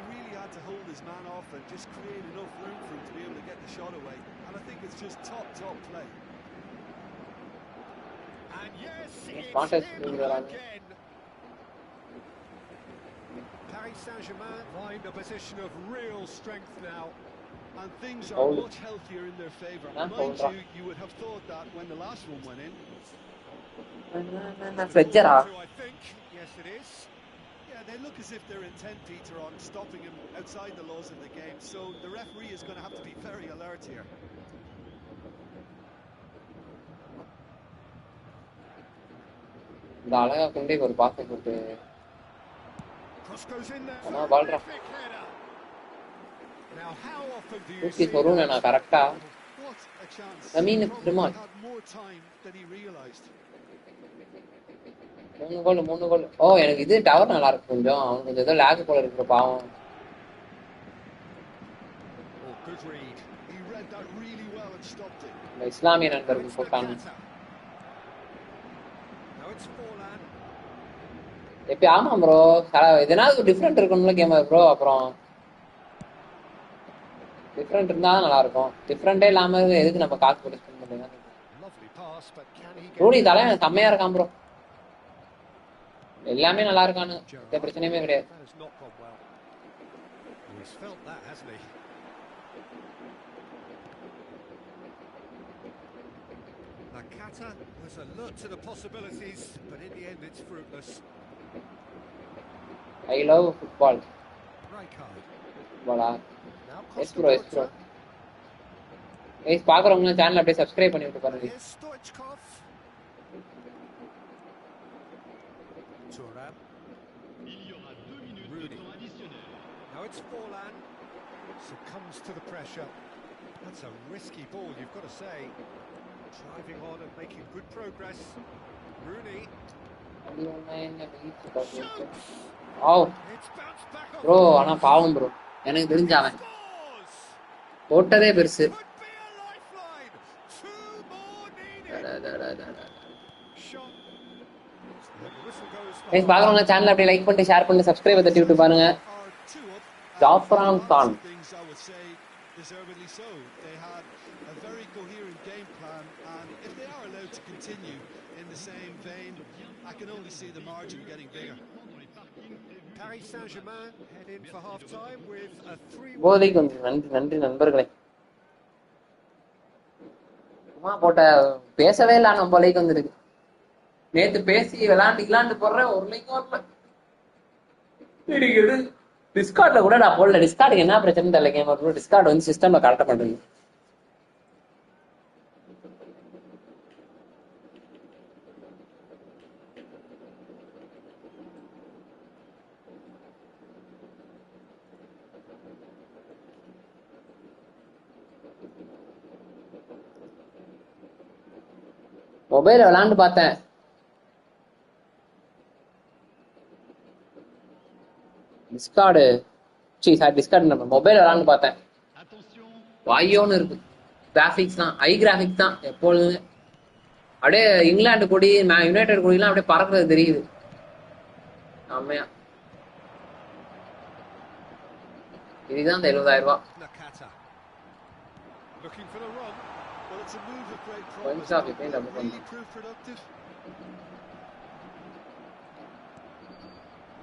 ஸ்மார்ட் அசிஸ்ட் தூக்கிட்டு வராங்க. Paris Saint-Germain find a position of real strength now. And things are much healthier in their favour. Mind you, you would have thought that when the last one went in. Fletcher-ஆ? I think. Yes, it is. Yeah, they look as if they're intent, Peter, on stopping him outside the laws of the game. So the referee is going to have to be very alert here. இந்த அழகா கொண்டே ஒரு pass போட்டு Cross goes in there. ஆனா பால்ரா Now how often do you தூக்கி see சொருவுனே நான் கரெக்டா. What a chance. I mean, Probably come on. had more time than he realised. 3 கோல். ஓ, எனக்கு இது டவர் நல்லா இருக்கு கொஞ்சம். அவனுக்கு கொஞ்சம் ஏதோ லேக் போல இருக்கு பாவம். Oh, good read. He read that really well and stopped it. இந்த இஸ்லாமிய நண்பர்கள் போட்டாங்க. Now it's Forlan. எப்ப ஆமா ப்ரோ, எதனாவது டிஃப்ரெண்ட் இருக்கணும்ல கேம் ப்ரோ. அப்புறம் டிஃப்ரெண்ட் இருந்தா நல்லா இருக்கும். டிஃப்ரெண்டே இல்லாம எதுக்கு நம்ம காசு போட்டு ஸ்பெண்ட் பண்ணுங்க. Lovely pass, but can he get Rooney தலைவன் செம்மையா இருக்கான் ப்ரோ. எல்லாமே நல்லா இருக்கானு, எந்த பிரச்சனையுமே கிடையாது. That has not gone well. He's felt that, hasn't he? Nakata was alert to the possibilities, but in the end it's fruitless. I love football. Rijkaard. ஃபுட்பாலா? Now yes bro, yes bro. பாக்குறவங்க channel அப்படியே subscribe பண்ணி விட்டு பாருங்க. Here's Stoichkov. Thuram. Il y aura 2 minutes de Rooney. temps additionnel. Now it's Forlan. Succumbs to the pressure. That's a risky ball, you've got to say. Driving on and making good progress. Rooney. Oh It's bounced back off. Bro, ஆனா பாவம் bro. எனக்கு தெரிஞ்சாவன் Scores. போட்டதே பெருசு. Could be a lifeline. 2 more needed. Shot. The whistle goes for பாக்குறவங்க channel அப்படியே like பண்ணிட்டு share பண்ணி subscribe தட்டி விட்டு பாருங்க. Are 2 up. ஜாஃப்ரான் Khan. Things I would say deservedly so. They had a very coherent game plan, and if they are allowed to continue in the same vein, I can only see the margin getting bigger. Paris Saint-Germain head in for half-time with a 3-1. போதைக்கு வந்து நன்றி நண்பர்களே. சும்மா போட்ட பேசவே இல்லை, நம்ம like வந்துருக்கு. நேத்து பேசி விளாண்டு போடுறேன், ஒரு லைக் வரல. இருக்குது டிஸ்கார்ட்ல கூட நான் போடல. டிஸ்கார்டுக்கு என்ன பிரச்சனை தெரியல. கேம் டிஸ்கார்டு வந்து சிஸ்டம்ல கரெக்டா பண்றீங்க. மொபைல விளாண்டு பார்த்தேன். டிஸ்கார்டு நம்ம மொபைல் விளாண்டு பார்த்தேன். வாயோன்னு இருக்கு. கிராபிக்ஸ் தான், ஹை கிராபிக்ஸ் தான் எப்பொழுதுமே. அப்படியே இங்கிலாந்து கொடி, யுனைடெட் கொடிலாம் அப்படியே பறக்குறது தெரியுது. ஆமையா இதுதான் இந்த 70,000 ரூபாய். Nakata. Looking for the run. Well, it's a move of great Points promise. off, you think, Really proved productive.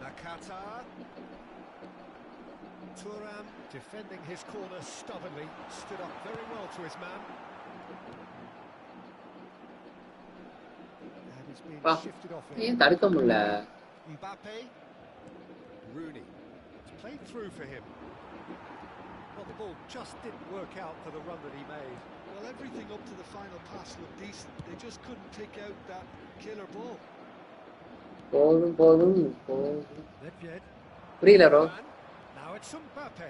Nakata. Thuram defending his corner stubbornly, stood up very well to his man. And he's been shifted off ஏன் it. தடுக்க முடியல? Mbappe. Rooney. It's played through for him. Well, the ball just didn't work out for the run that he made. Well, Well, everything up to the final pass looked decent. They just couldn't pick out that killer ball. போதும் போதும் போதும். Nedved. புரியல bro. Now it's Mbappe.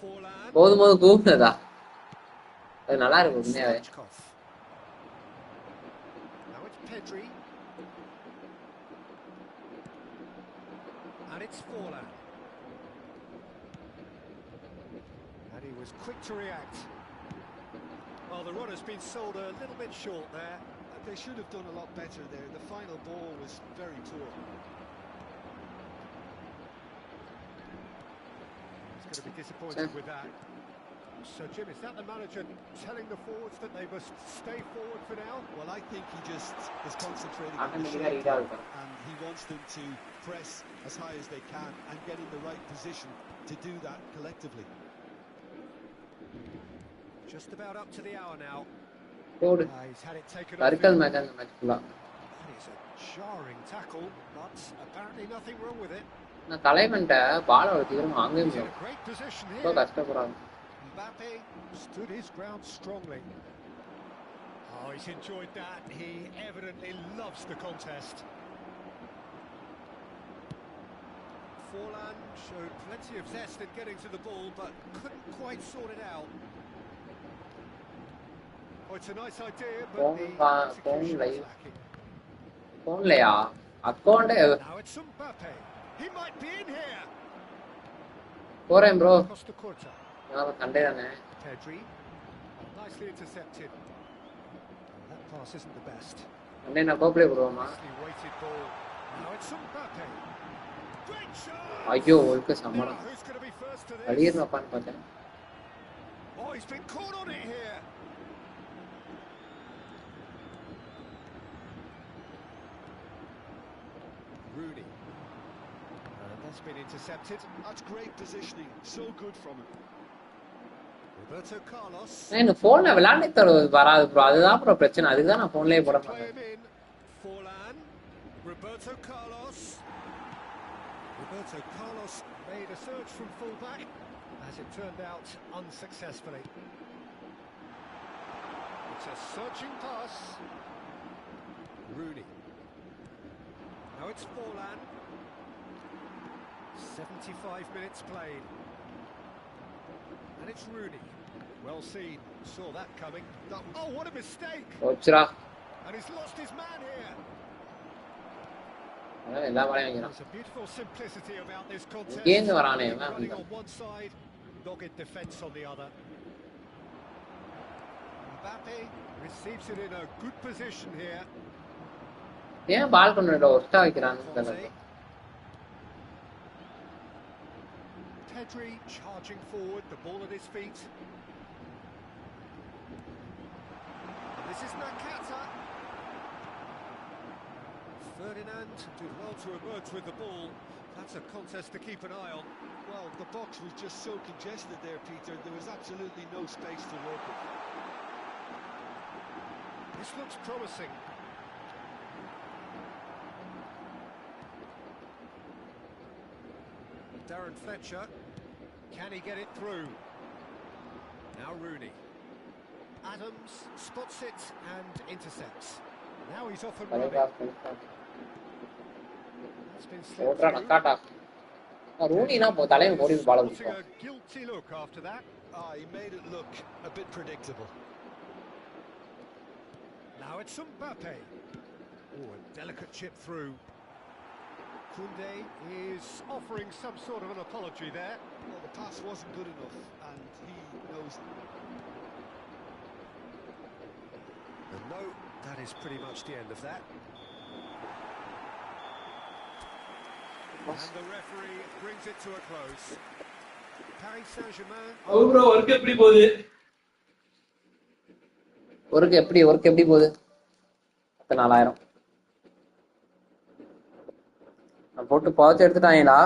Forlan. போதும் போதும் கூப்பிட்டதா? அது நல்லா இருக்கு உண்மையாவே. Now it's Pedri. And it's Forlan. And he was quick to react. Well, the run has been sold a little bit short there. They should have done a lot better there. The final ball was very poor. He's going to be disappointed with that. So, Jim, is that the manager telling the forwards that they must stay forward for now? Well, I think he just is concentrating on the shape and he wants them to press as high as they can and get in the right position to do that collectively. Just about up to the hour now. He's had it taken off. That is a jarring tackle, but apparently nothing wrong with it. நான் தலைவன்ட்ட பால் அடிச்சிரும் வாங்கவே He's in முடியல. a great position ரொம்ப here. கஷ்டப்படுறாங்க. Mbappe stood his ground strongly. Oh, he's enjoyed that. He evidently loves the contest. Forlan showed plenty of zest in getting to the ball, but couldn't quite sort it out. Oh, it's a nice idea, but the execution was lacking. போன்லையா? Account Now it's Mbappe. He might be in here. போறேன் ப்ரோ. Costa Curta. நான் Sunday தானே. Pedri. Nicely intercepted. That pass isn't the best. Sunday நான் கோப்ளே போடுவோமா? Nicely weighted ball. Now it's Mbappe. Great shot. ஐயோ ஒழுக்க சம்மடம். Who's going to be first to this? அடியறப்பான்னு பார்த்தேன். Oh, he's been caught on it here. Rooney. And that's been intercepted. That's great positioning. So good from him. Roberto Carlos. இந்த போன்ல விளையாண்டே வராது bro. அதுதான் bro பிரச்சனை. அதுக்கு தான் நான் போன்லயே போட Play மாட்டேன். him in. Forlan. Roberto Carlos. Roberto Carlos made a surge from fullback, as it turned out unsuccessfully. It's a searching pass. Rooney. Now it's Forlan. 75 minutes played. And it's Rooney. Well seen. Saw that coming. Oh, what a mistake! போச்சுடா. And he's lost his man here. எல்லா பாலையும் வைக்கிறான். There's a beautiful simplicity about this contest. இங்கேந்து வரானே இவன். Running on one side, dogged defence on the other. Mbappe receives it in a good position here. ஏன் பால் கொண்டு ஒஸ்டா வைக்கிறான்னு தெரியல. Pedri charging forward, the ball at his feet. And this is Nakata. Ferdinand did well to emerge with the ball. That's a contest to keep an eye on. Well, the box was just so congested there, Peter. There was absolutely no space to work with. This looks promising. Darren Fletcher. Can he get it through? Now Rooney. Adams spots it and intercepts. Now he's off and running. That's been slipped ஓட்றா through. நக்காட்டா. ரூனினா தலையில ஓடி பால் Sporting அடிப்பான். a guilty look after that. He made it look a bit predictable. Now it's Mbappe. Oh, a delicate chip through. Koundé is offering some sort of an apology there. Well, the pass wasn't good enough, and he knows it. And no, that is pretty much the end of that. And the referee brings it to a close. Paris Saint-Germain. Bro work எப்படி போகுது? Work எப்படி போகுது? 4000 நான் போட்டு பாத்து எடுத்துட்டாங்களா?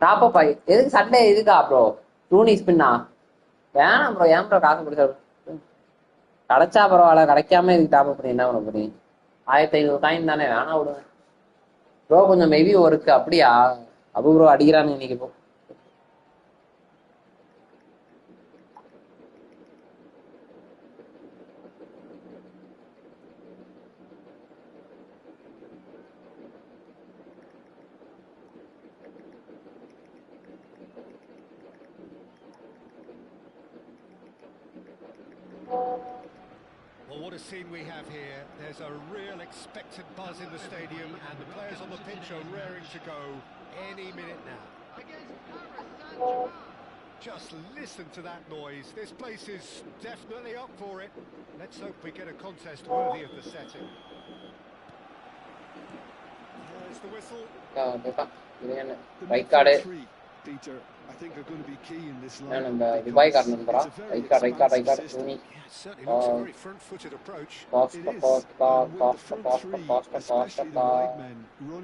Top up ஆகி எதுக்கு Sunday இதுக்கா ப்ரோ? டூனி ஸ்பின்னா வேணாம் ப்ரோ. ஏன் ப்ரோ காசு கொடுத்தா கிடைச்சா பரவாயில்ல, கிடைக்காம இதுக்கு டாப் அப் பண்ணி என்ன பண்ண போறீங்க? 1500 காயின் தானே, வேணா விடுங்க ப்ரோ. கொஞ்சம் மேபி ஒர்க்கு. அப்படியா அபு ப்ரோ அடிக்கிறான்னு இன்னைக்கு இப்போ. Well, what a scene we have here. There's a real expectant buzz in the stadium, and the players on the pitch are raring to go any minute now. Just listen to that noise. This place is definitely up for it. Let's hope we get a contest worthy of the setting. There's the whistle. Right card. Peter, I think are going to be key in this And line. Dubai card number. Right card. Yeah, it certainly looks a very front-footed approach. Costa.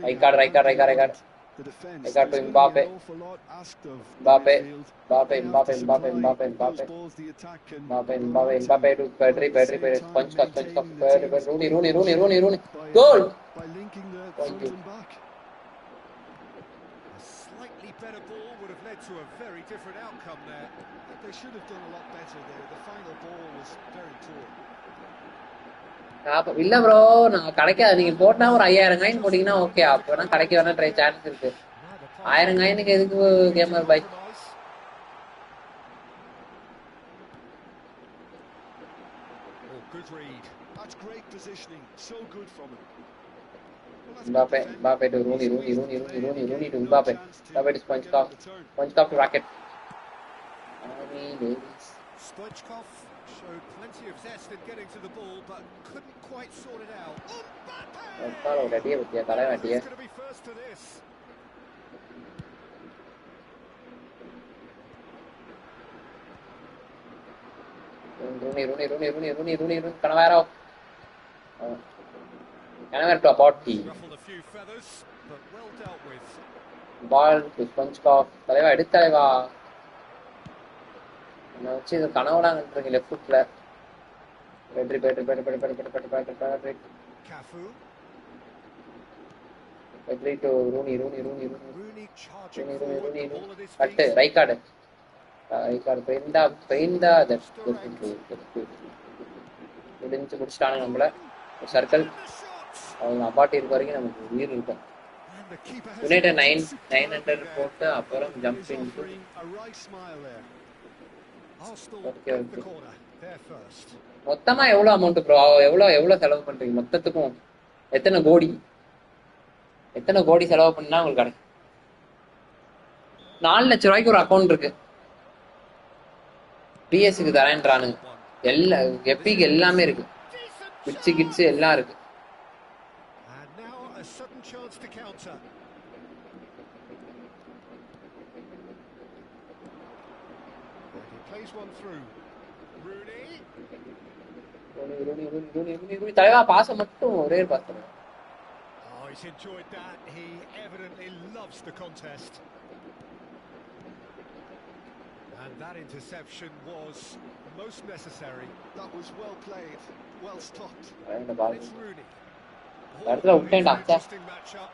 Right card. The defense. I got to Mbappe. Mbappe to Pedri, punch cuff, Rooney. Goal! By linking the front and back. A slightly better ball would have led to a very different outcome there. They should have done a lot better there. The final ball was very poor. இல்ல bro, நான் கிடைக்காது. நீங்க போட்டா ஒரு 5000 coin போட்டீங்கன்னா okay, அப்ப கிடைக்க வேணா ட்ரை சான்ஸ் இருக்கு. 1000 காயினுக்கு எதுக்கு gamer buy? Good read. That's great positioning. So good from him. Mbappe to Rooney to Mbappe. Mbappe to Sponge to Racket. Stoichkov showed plenty of zest in getting to the ball, but couldn't quite sort it out. He's going to be first to this. Rooney. Canavero to Apotti. Ruffled a few feathers, but well dealt with. Ball to Sponge. தலைவா எடுத்தலைவா. நான் வச்சு இது கனவுலாம் கண்டுருக்கு left ஃபுட்ல. Pedri. Cafu. Pedri to Rooney. Rooney charging forward, the ball at his feet. Cut, right card. Painda, that's good. முடிஞ்சு முடிச்சிட்டாங்க நம்மள. Circle அவங்க அப்பாட்டி இருக்க வரைக்கும் நமக்கு உயிர் இருக்கும். யுனைடெட் 900 போட்டு அப்புறம் ஜம்ப் இன்டு. ஓகே. மொத்தமா எவ்வளவு அமௌண்ட் ப்ரோ? எவ்வளவு செலவு பண்றீங்க மொத்தத்துக்கும்? எத்தனை கோடி செலவு பண்ணா உங்களுக்கு கிடைக்கும்? 4 லட்சம் ரூபாய்க்கு ஒரு அக்கௌண்ட் இருக்கு. பிஎஸ்க்கு தரேன்றானுங்க. எல்லா எப்பிக்கு எல்லாமே இருக்கு. கிட்ஸ் எல்லாம் இருக்கு. Rooney தலைவா பாச மட்டும் ஒரே பாஸ் பண்ணுங்க. Oh, he's enjoyed that. He evidently loves the contest. And that interception was most necessary. That was well played, well stopped. It's Rooney. Interesting matchup.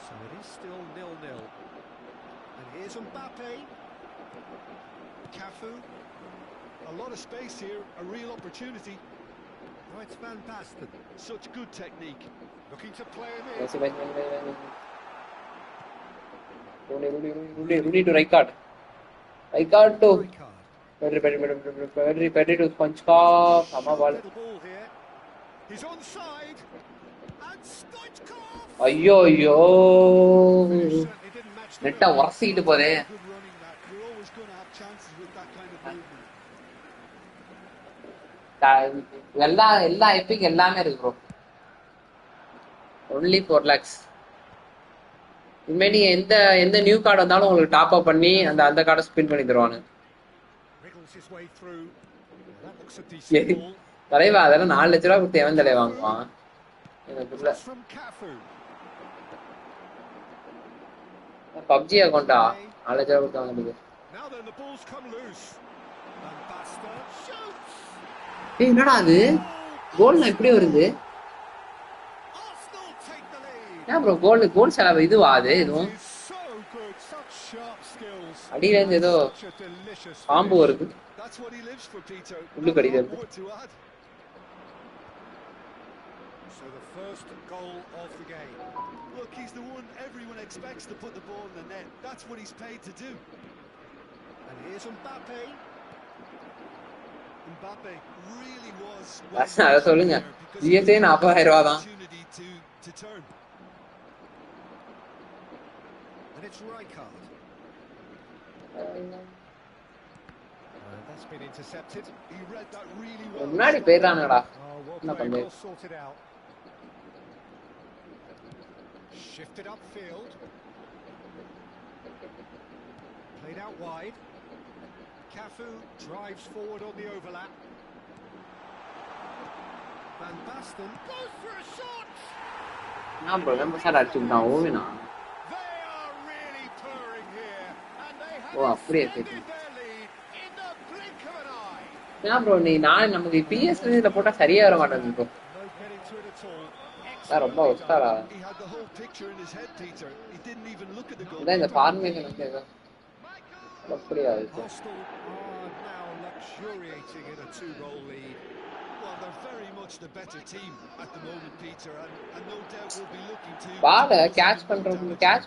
So it is still 0-0. And here's Mbappe. Cafu. A lot of space here, a real opportunity. Oh, it's Van Basten. Such good technique. Looking to play him in. Rooney to right card. Right card to Pedri to Sponge. He's onside. And Stoichkov. ஐயோ நெட்டா உரசிக்கிட்டு போதே. எல்லா epic எல்லாமே இருக்கு bro. only 4 lakhs. இனிமே எந்த new card வந்தாலும் உங்களுக்கு top up பண்ணி அந்த கார்டை ஸ்பின் பண்ணி தருவானு. தலைவா அதெல்லாம் 4 லட்ச ரூபா கொடுத்து எவன் தலைவா வாங்குவான்? PUBG அக்கௌண்டா நாலேஜா கொடுத்து வாங்குறது. Now then, the ball's come loose. And Basta shoots. ஏய் என்னடா அது கோல்னா எப்படி வருது? Arsenal take the lead. ஏன் ப்ரோ கோல் செலவு இதுவா அது இதுவும் So good, such sharp skills. அடியில இருந்து ஏதோ Such a delicious பாம்பு finish. வருது. That's what he lives for, Peter. உள்ளு Not a lot கடிக்கிறது. more to add. So the first goal of the game. Look, he's the one everyone expects to put the ball in the net. That's what he's paid to do. And here's Mbappe. Mbappe really was அதை சொல்லுங்க GSA 40,000 ரூபா தான். opportunity to turn. And it's Rijkaard. And that's been intercepted. He read that really well. முன்னாடி போயிடுறானுங்கடா. Oh, well என்ன played, பண்ணு well sorted out. Shifted upfield. Played out wide. Cafu drives forward on the overlap. Van Basten goes for a shot. நான் bro நம்ம sir அடிச்சுட்டான் ஓவினா. They are really purring here, and they oh have அப்படியே extended தெரியும். their lead in the blink of an eye. ஏன் bro நீ நான் நமக்கு PS இதுல போட்டா சரியா வர மாட்டேங்குது bro. No getting to it at all. Sir ரொம்ப ஒஸ்தாரா. He had the whole picture in his head, Peter. He didn't even look at the goal. இந்த ஃபார்மேஷன் வந்து ஏதோ அப்படியே ஆயிடுச்சு. Arsenal are now luxuriating in a 2-goal lead. Well, they're very much the better team at the moment, Peter, and no doubt will be looking to பால catch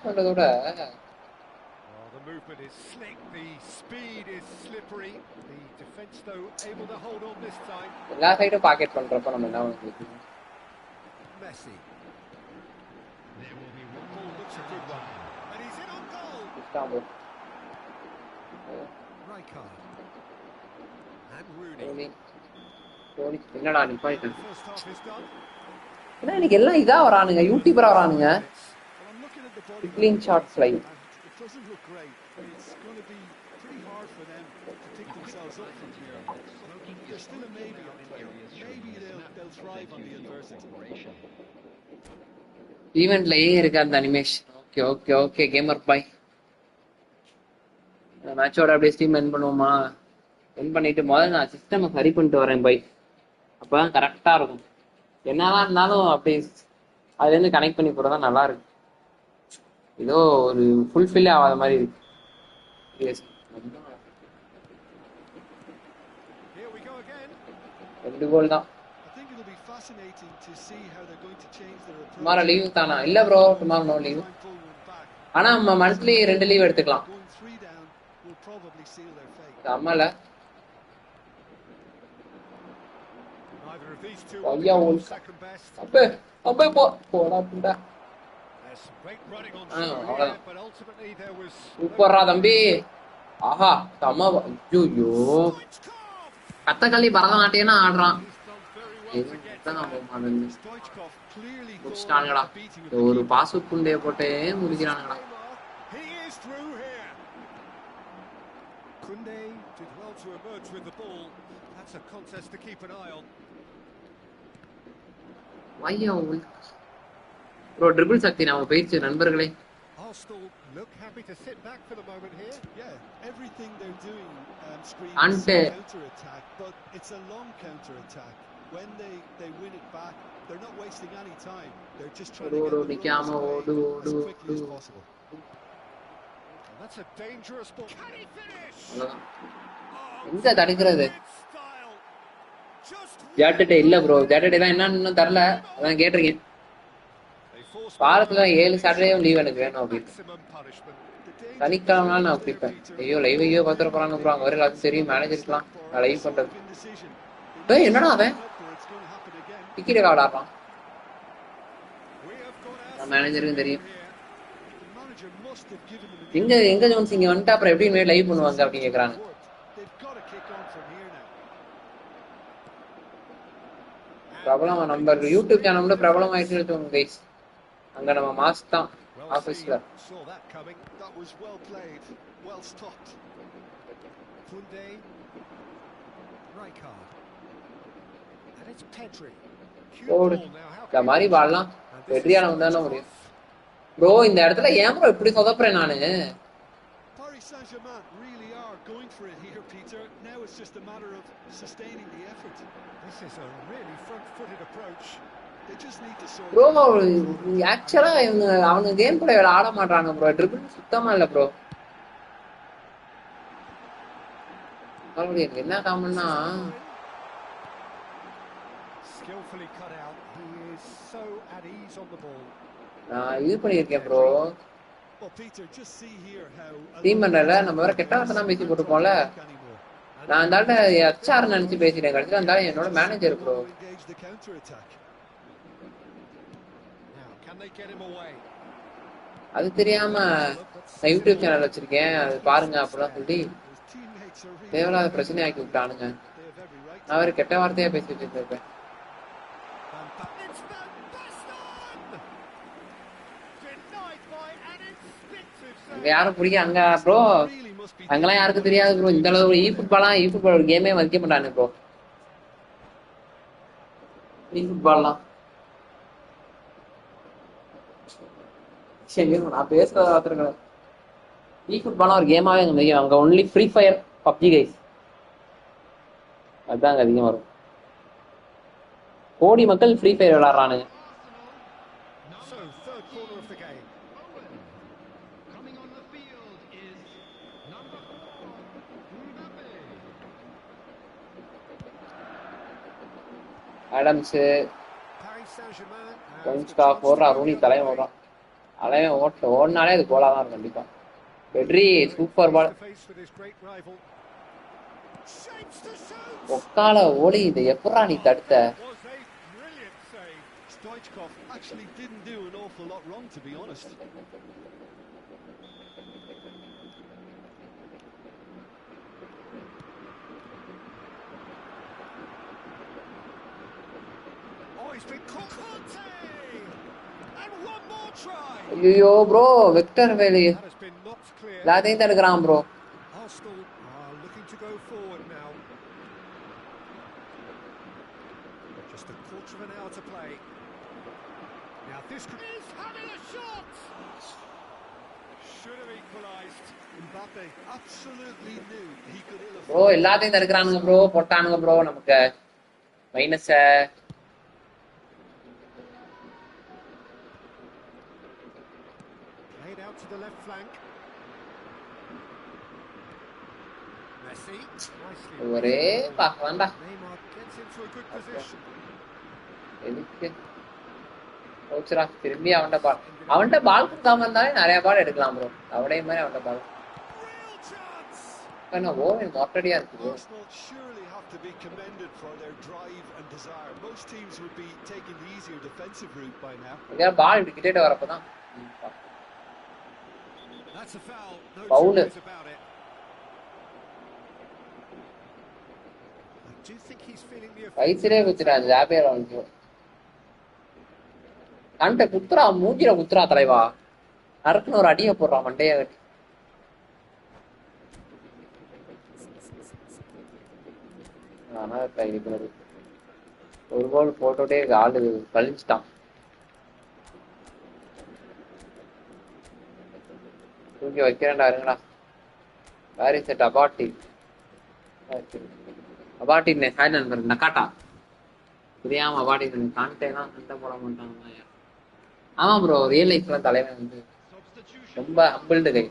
பண்றதோட The movement is slick, the speed is slippery. The defence, though, able to hold on this time. எல்லா சைடும் packet பண்றப்ப நம்ம என்ன பண்ணுறது? Messi. There will be one ball, looks a good one. And he's in on goal. இஸ்தாம்புல். Rijkaard. And Rooney. Dhoni என்னடா நீ பாயிட்டு? First half is done. என்ன இன்னைக்கு எல்லாம் இதா வரானுங்க யூடியூபரா வரானுங்க. Well, I'm looking at the body. Tickling shots like. It doesn't look great. It's going to be pretty hard for them to pick themselves up from here. There's still a maybe up there. Maybe they'll thrive on the adversity. ஈவென்ட்ல இருக்கு அந்த animation. Okay okay okay gamer boy. மேட்சோட அப்படியே stream end பண்ணுவோமா? End பண்ணிட்டு முதல்ல நான் சிஸ்டமை சரி பண்ணிட்டு வரேன் பாய். அப்பதான் கரெக்டா இருக்கும். என்னதான் இருந்தாலும் அப்படி அதுலேருந்து கனெக்ட் பண்ணி போறதா நல்லா இருக்கு. ஏதோ ஒரு ஃபுல்ஃபில்லே ஆகாத மாதிரி இருக்கு. Here we go again. 2 கோல் தான். I think it'll be fascinating to see how they're going to change their approach. Tomorrow leave தானா? இல்ல ப்ரோ டுமாரோ நோ லீவ். ஆனா மந்த்லி 2 லீவ் எடுத்துக்கலாம். Going 3 down will probably seal their fate. ஆமால Neither of these two Oh, will yeah, be well- second best. அப்பே போடா புண்டா. There's some great running on Ah, through hold here, on. but ultimately there was சூப்பர்ரா தம்பி. ஆஹா தம்மா ஐயோ கத்தகளி பரதநாட்டியம்னா ஆடுறான். he's done very well to get to that. Stoichkov clearly முடிச்சிட்டானுங்கடா. thought beating of the ஒரு keeper. Basu குண்டைய போட்டே முடிக்கிறானுங்கடா. He is through here. Kunde did well to emerge with the ball. That's a contest to keep an eye on. வையா bro triple சக்தி நாம போயிடுச்சு நண்பர்களே. Arsenal look happy to sit back for the moment here. Yeah, everything they're doing screams Ante. counter-attack, but it's a long counter-attack. When they win it back, they're not wasting any time. They're just trying to get the runners நிக்காம away ஓடு as ஓடு quickly as ஓடு. possible. And that's a dangerous ball. Can he finish? அவ்வளவுதான். Oh, எங்க தடுக்கிறது? with style. Just ஜாட்டே இல்ல bro ஜாட்டே தான் என்னன்னு இன்னும் தரல. அதான் கேட்டிருக்கேன். they force வாரத்துல 7 சாட்டர்டேயும் லீவ் எனக்கு வேணும் அப்படின்னு. maximum punishment. சனிக்கிழமை நான் அப்படிப்பேன். ஐயோ லைவ் ஐயோ பார்த்துட போறாங்க ப்ரோ. அங்க வர எல்லாத்துக்கும் தெரியும் மேனேஜருக்குலாம் நான் லைவ் பண்றது. Indecision. ஏய் என்னடா அவன் It's going to happen again. Ticket விளாடுறான். We have got our நான் மேனேஜருக்கும் தெரியும். The manager must have given them an எங்க ஜோன்ஸ் இங்க வந்துட்டு அப்புறம் எப்படி லைவ் பண்ணுவாங்க அப்படின்னு கேக்குறாங்க. They've got to kick on from here now. பிரபலம் நம்ம யூடியூப் சேனல்ல பிரபலம் ஆயிட்டு இருக்கோம் கைஸ். அங்க நம்ம மாஸ் தான் Well ஆபீஸ்ல. seen, saw that coming. That was well played, well stopped. Kunde, Rijkaard, and it's Pedri. Cue ஓடு. ball now. How இந்த can மாதிரி he- பால்லாம் And this is வெற்றியான வந்தானே முடியும். ப்ரோ இந்த இடத்துல ஏன் ப்ரோ இப்படி சொதப்புறேன் நானு? Paris Saint-Germain really are going for it here, Peter. Now it's just a matter of sustaining the effort. This is a really front-footed approach. They just need to sort bro it out. ஆக்சுவலா அவனுங்க game play ஆட மாட்டாங்க bro. Triple சுத்தமா இல்ல bro. எனக்கு என்ன காமன்னா Skillfully cut out. He is so at ease on the ball. நான் இது பண்ணியிருக்கேன் bro. Well, Peter, just see here how team பண்ணல நம்ம வேற கெட்ட வார்த்தை பேசி போட்டுப்போம்ல. நான் அந்த HR நினைச்சு பேசிட்டேன். கடைசியில் அந்த என்னோட மேனேஜர் ப்ரோ. அது தெரியாம நான் யூடியூப் சேனல் வச்சிருக்கேன், அது பாருங்க அப்படிலாம் சொல்லி தேவையில்லாத பிரச்சனை ஆக்கி விட்டானுங்க. நான் வேற கெட்ட வார்த்தையா பேசிட்டு இருப்பேன். அங்க யாரும் பிடிக்க அங்க ப்ரோ அங்கெல்லாம் யாருக்கும் தெரியாது ப்ரோ. இந்த அளவு இ-ஃபுட்பால் ஒரு கேமே மதிக்க மாட்டானு ப்ரோ. இ-ஃபுட்பால்லாம் சரி நான் பேசுறத பார்த்துருக்கேன். இ-ஃபுட்பால்லாம் ஒரு கேமாவே அங்க மதிக்க. அங்க only free fire, PUBG guys அதுதான் அங்க அதிகமா வரும். கோடி மக்கள் ஃப்ரீ ஃபயர் விளையாடுறானுங்க. ஆடம்ஸ் கொஞ்சம் ஓடுறான், ரூனி தலைவன் ஓடுறான். தலைவன் ஓடினாலே அது கோலா தான் கண்டிப்பா. பெட்ரி சூப்பர் பால். ஒக்கால ஓடி இது எப்படா நீ தடுத்த? Stoichkov actually didn't do an awful lot wrong, to be honest. Oh, he's been caught. Conte! And one more try. ஐயோ ப்ரோ வெக்டர் வேலி That has been knocked clear. எல்லாத்தையும் தடுக்கிறான் bro. Arsenal are looking to go forward now. Just a quarter of an hour to play. Now this could... He's having a shot! Should have equalised. Mbappe Absolutely knew he could ill bro எல்லாத்தையும் தடுக்கிறானுங்க bro. போட்டானுங்க bro நமக்கு minus. Played out to the left flank. Messi. Nicely. ஒரே பார்க்கலாம்டா. Neymar gets into a good position. எதுக்கு கோச்சுரா திரும்பி அவன்கிட்ட பால் கொடுக்காம இருந்தாலே நிறைய பால் எடுக்கலாம் ப்ரோ. அவடைய மாதிரி அவன்கிட்ட பால் ஓவன் மொட்டடியா இருக்கு. Arsenal surely have to be commended for their drive and desire. Most teams would be taking the easier defensive route by now. இங்க பால் இப்படி கிட்டே வரப்பதான் That's a foul. No Foul. two ways about it. I do think he's feeling the effect. வயிற்றிலே குத்துறா ஜாபியர் வந்து கண்ட குத்துறா மூஞ்சில குத்துறா தலைவா. நறுக்குன்னு ஒரு அடியை போடுறான் மண்டைய கட்டி. ஆனா இருக்கிறது ஒரு கோல் போட்டோட்டே ஆளு கழிஞ்சிட்டான். தூக்கி வைக்கிறேன்டா இருங்கடா. வேர் இஸ் இட் அபாட்டி ஹாய் நண்பர் நக்காட்டா தெரியாம அபாட்டி கான்டேலாம் சண்டை போட மாட்டாங்க. ஆமா ப்ரோ ரியல் லைஃப்ல தலைவன் வந்து ரொம்ப ஹம்பிள்டு கை.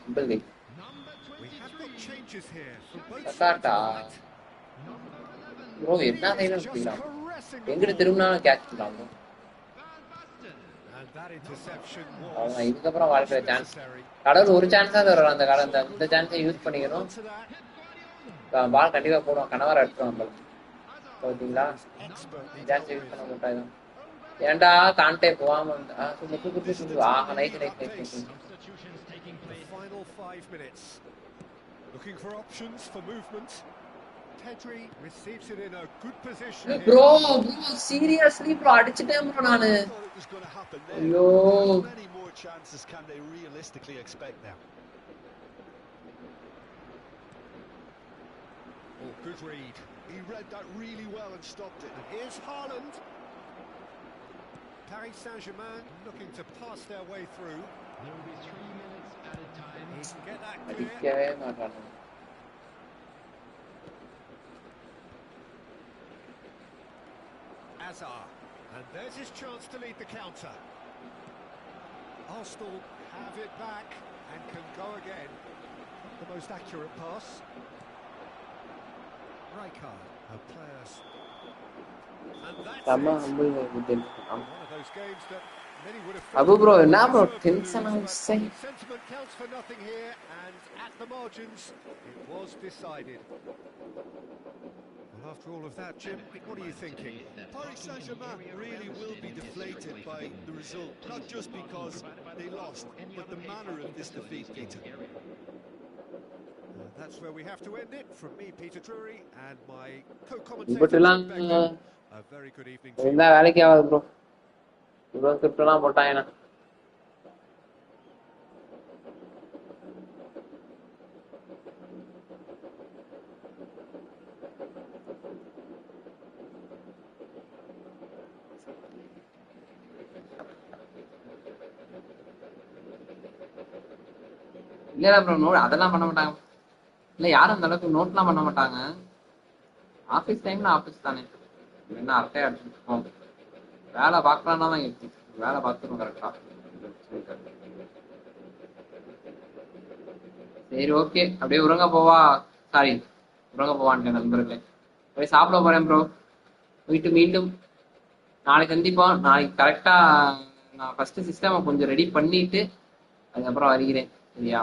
நக்காட்டா ப்ரோ என்ன செய்யணும் அப்படிலாம் எங்கிட்ட திரும்பினாலும் கேட்ச் பண்ணலாம். அவங்க இதுக்கப்புறம் வாழ்க்கையில சான்ஸ் கடவுள் ஒரு சான்ஸா தரும். அந்த காலம் இந்த சான்ஸை யூஸ் பண்ணிக்கணும். பால் கண்டிப்பா போடுவோம். கணவரை எடுத்துருவோம் நம்மள ஓகேங்களா. சான்ஸ் யூஸ் பண்ண மாட்டாங்க. ஏன்டா கான்டே போகாம ah nice nice nice. Final 5 minutes. Looking for options for movement. Pedri receives it in a good position. Bro, seriously bro அடிச்சிட்டேன் bro நானு. ஐயோ many more chances can they realistically expect now? Oh, good read. He read that really well and stopped it. And here's Haaland. Paris Saint-Germain looking to pass their way through. There will be 3 minutes added time. He can get that clear. அடிக்கவே மாட்டானுங்க. Azar. And there's his chance to lead the counter. Arsenal have it back and can go again. The most accurate pass. Rijkaard, a players. And that's செம்ம it. humble One of those games that many would have Abu felt bro என்ன deserved bro to lose, tension but ஆயிடுச்சு. sentiment counts for nothing here, and at the margins, it was decided. Well, after all of that, Jim, what are you thinking? Paris Saint-Germain really will be deflated by the result, not just because they lost, but the manner of this defeat, Peter. That's where we have to end it. From me, Peter Drury, and my இப்படிலாம் co-commentator, Jim Becker. A very good evening to you. இருந்தா வேலைக்கு ஆகாது bro. இவ்வளோ ஸ்கிரிப்ட்லாம் போட்டாங்கன்னா இல்ல bro note அதெல்லாம் பண்ண மாட்டாங்க. இல்ல யாரும் அந்த அளவுக்கு நோட்லாம் பண்ண மாட்டாங்க. ஆஃபீஸ் டைம்ல ஆஃபீஸ் தானே, என்ன அரட்டையா அடிச்சுருக்கோம். வேலை பார்க்கலான்னா தான் இருக்கு, வேலை பார்த்துரும் கரெக்டா. சரி ஓகே, அப்படியே உறங்க போவா. சாரி, உறங்க போவான்ட்டேன் நண்பர்களே. போய் சாப்பிட போறேன் ப்ரோ. போயிட்டு மீண்டும் நாளைக்கு சந்திப்போம். நாளைக்கு கரெக்டா நான் ஃபர்ஸ்ட் சிஸ்டமை கொஞ்சம் ரெடி பண்ணிட்டு அதுக்கப்புறம் வருகிறேன். சரியா?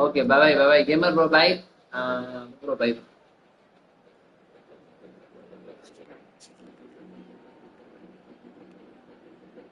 Okay, bye bye, gamer bro, bye. Bro, bye.